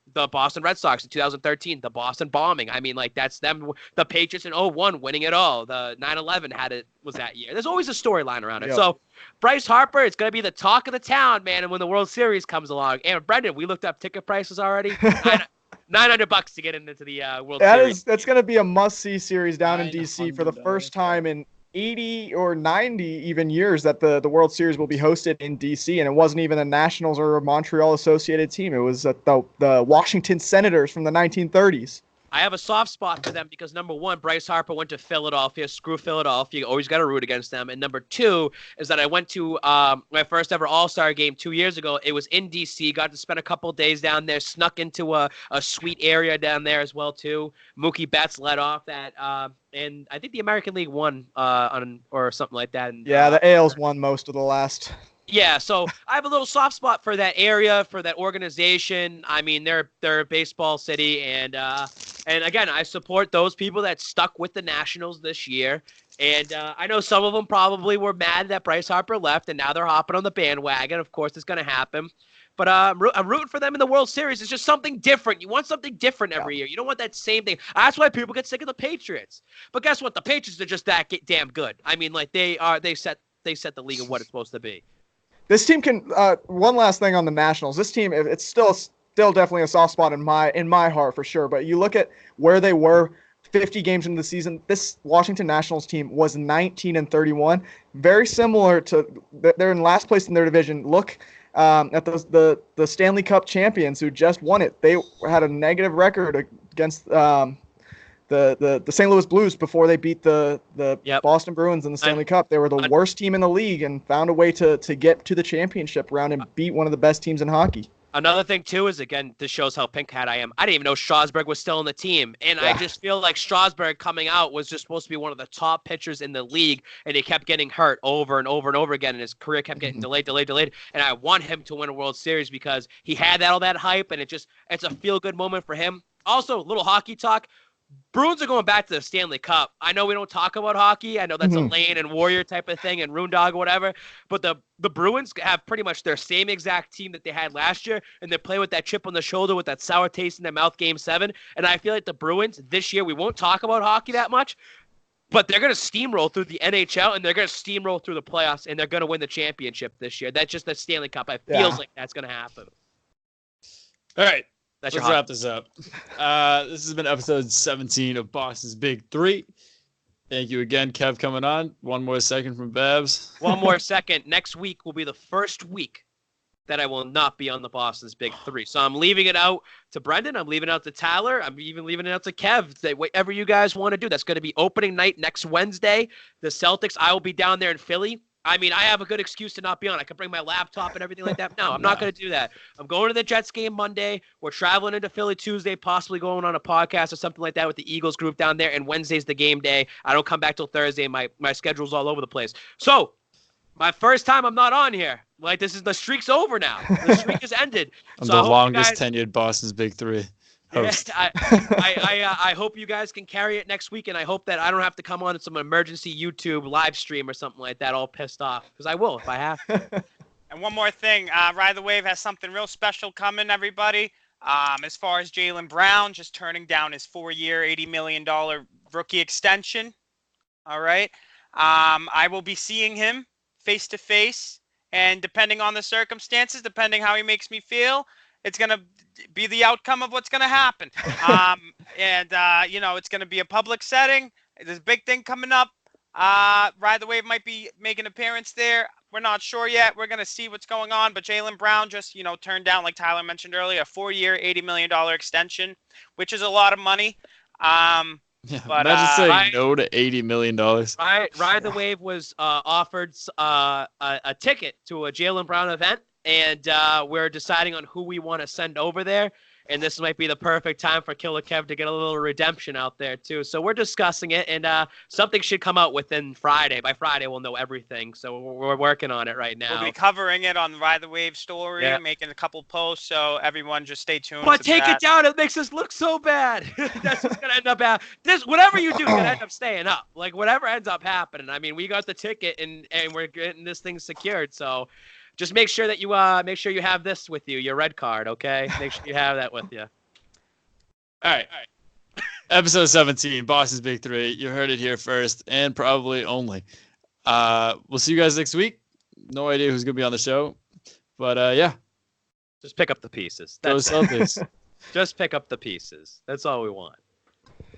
Red Sox in 2013, the Boston bombing. I mean, like, that's them. The Patriots in 01 winning it all. The 9/11 was that year. There's always a storyline around it. Yep. So Bryce Harper, it's going to be the talk of the town, man. And when the World Series comes along, and Brendan, we looked up ticket prices already. $900 to get into the World Series. That's going to be a must-see series down in D.C. for the first time in 80 or 90 even years that the World Series will be hosted in D.C. And it wasn't even the Nationals or a Montreal associated team. It was the Washington Senators from the 1930s. I have a soft spot for them because, number one, Bryce Harper went to Philadelphia. Screw Philadelphia. You always got to root against them. And number two is that I went to my first ever All-Star game 2 years ago. It was in D.C. Got to spend a couple of days down there. Snuck into a sweet area down there as well, too. Mookie Betts led off that. And I think the American League won or something like that. And, yeah, the AL's won most of the last. Yeah, so I have a little soft spot for that area, for that organization. I mean, they're a baseball city, and again, I support those people that stuck with the Nationals this year. And I know some of them probably were mad that Bryce Harper left, and now they're hopping on the bandwagon. Of course, it's going to happen. But I'm rooting for them in the World Series. It's just something different. You want something different every year. You don't want that same thing. That's why people get sick of the Patriots. But guess what? The Patriots are just that damn good. I mean, like they set the league of what it's supposed to be. This team can. One last thing on the Nationals. This team, it's still definitely a soft spot in my heart for sure. But you look at where they were 50 games into the season. This Washington Nationals team was 19-31, very similar to. They're in last place in their division. Look at the Stanley Cup champions who just won it. They had a negative record against the St. Louis Blues before they beat the Boston Bruins in the Stanley Cup. They were the worst team in the league and found a way to get to the championship round and beat one of the best teams in hockey. Another thing, too, is, again, this shows how pink hat I am. I didn't even know Strasburg was still on the team. And I just feel like Strasburg coming out was just supposed to be one of the top pitchers in the league. And he kept getting hurt over and over and over again. And his career kept getting delayed. And I want him to win a World Series because he had all that hype. And it's a feel-good moment for him. Also, a little hockey talk. Bruins are going back to the Stanley Cup. I know we don't talk about hockey. I know that's a Lane and Warrior type of thing and Roondog or whatever. But the Bruins have pretty much their same exact team that they had last year, and they play with that chip on the shoulder with that sour taste in their mouth Game 7. And I feel like the Bruins this year, we won't talk about hockey that much, but they're going to steamroll through the NHL, and they're going to steamroll through the playoffs, and they're going to win the championship this year. That's just the Stanley Cup. It feels like that's going to happen. All right. Let's wrap this up. This has been episode 17 of Boston's Big Three. Thank you again, Kev, coming on. One more second from Babs. One more second. Next week will be the first week that I will not be on the Boston's Big Three. So I'm leaving it out to Brendan. I'm leaving it out to Tyler. I'm even leaving it out to Kev. Say whatever you guys want to do. That's going to be opening night next Wednesday. The Celtics, I will be down there in Philly. I mean, I have a good excuse to not be on. I can bring my laptop and everything like that. No, I'm not going to do that. I'm going to the Jets game Monday. We're traveling into Philly Tuesday, possibly going on a podcast or something like that with the Eagles group down there. And Wednesday's the game day. I don't come back till Thursday. My schedule's all over the place. So my first time I'm not on here. Like, the streak's over now. The streak has ended. I'm so the longest tenured Boston's Big Three host. Yeah, I hope you guys can carry it next week, and I hope that I don't have to come on some emergency YouTube live stream or something like that all pissed off, because I will if I have to. And one more thing, Ride the Wave has something real special coming, everybody. As far as Jaylen Brown just turning down his 4-year, $80 million rookie extension. All right. I will be seeing him face to face, and depending on the circumstances, depending how he makes me feel, it's going to be the outcome of what's going to happen. You know, it's going to be a public setting. There's a big thing coming up. Ride the Wave might be making an appearance there. We're not sure yet. We're going to see what's going on. But Jaylen Brown just, you know, turned down, like Tyler mentioned earlier, a 4-year, $80 million extension, which is a lot of money. Yeah, but, imagine saying no to $80 million. Ride the Wave was offered a ticket to a Jaylen Brown event, and we're deciding on who we want to send over there. And this might be the perfect time for KillaKev to get a little redemption out there, too. So we're discussing it, and something should come out within Friday. By Friday, we'll know everything. So we're working on it right now. We'll be covering it on the Ride the Wave story, making a couple posts. So everyone just stay tuned. But take it down. It makes us look so bad. That's what's going to end up happening. Whatever you do is going to end up staying up. Like, whatever ends up happening. I mean, we got the ticket, and we're getting this thing secured. So just make sure that you have this with you, your red card, okay? Make sure you have that with you. All right. Episode 17, Boston's Big Three. You heard it here first, and probably only. We'll see you guys next week. No idea who's going to be on the show. But, yeah. Just pick up the pieces. Go Celtics. Just pick up the pieces. That's all we want.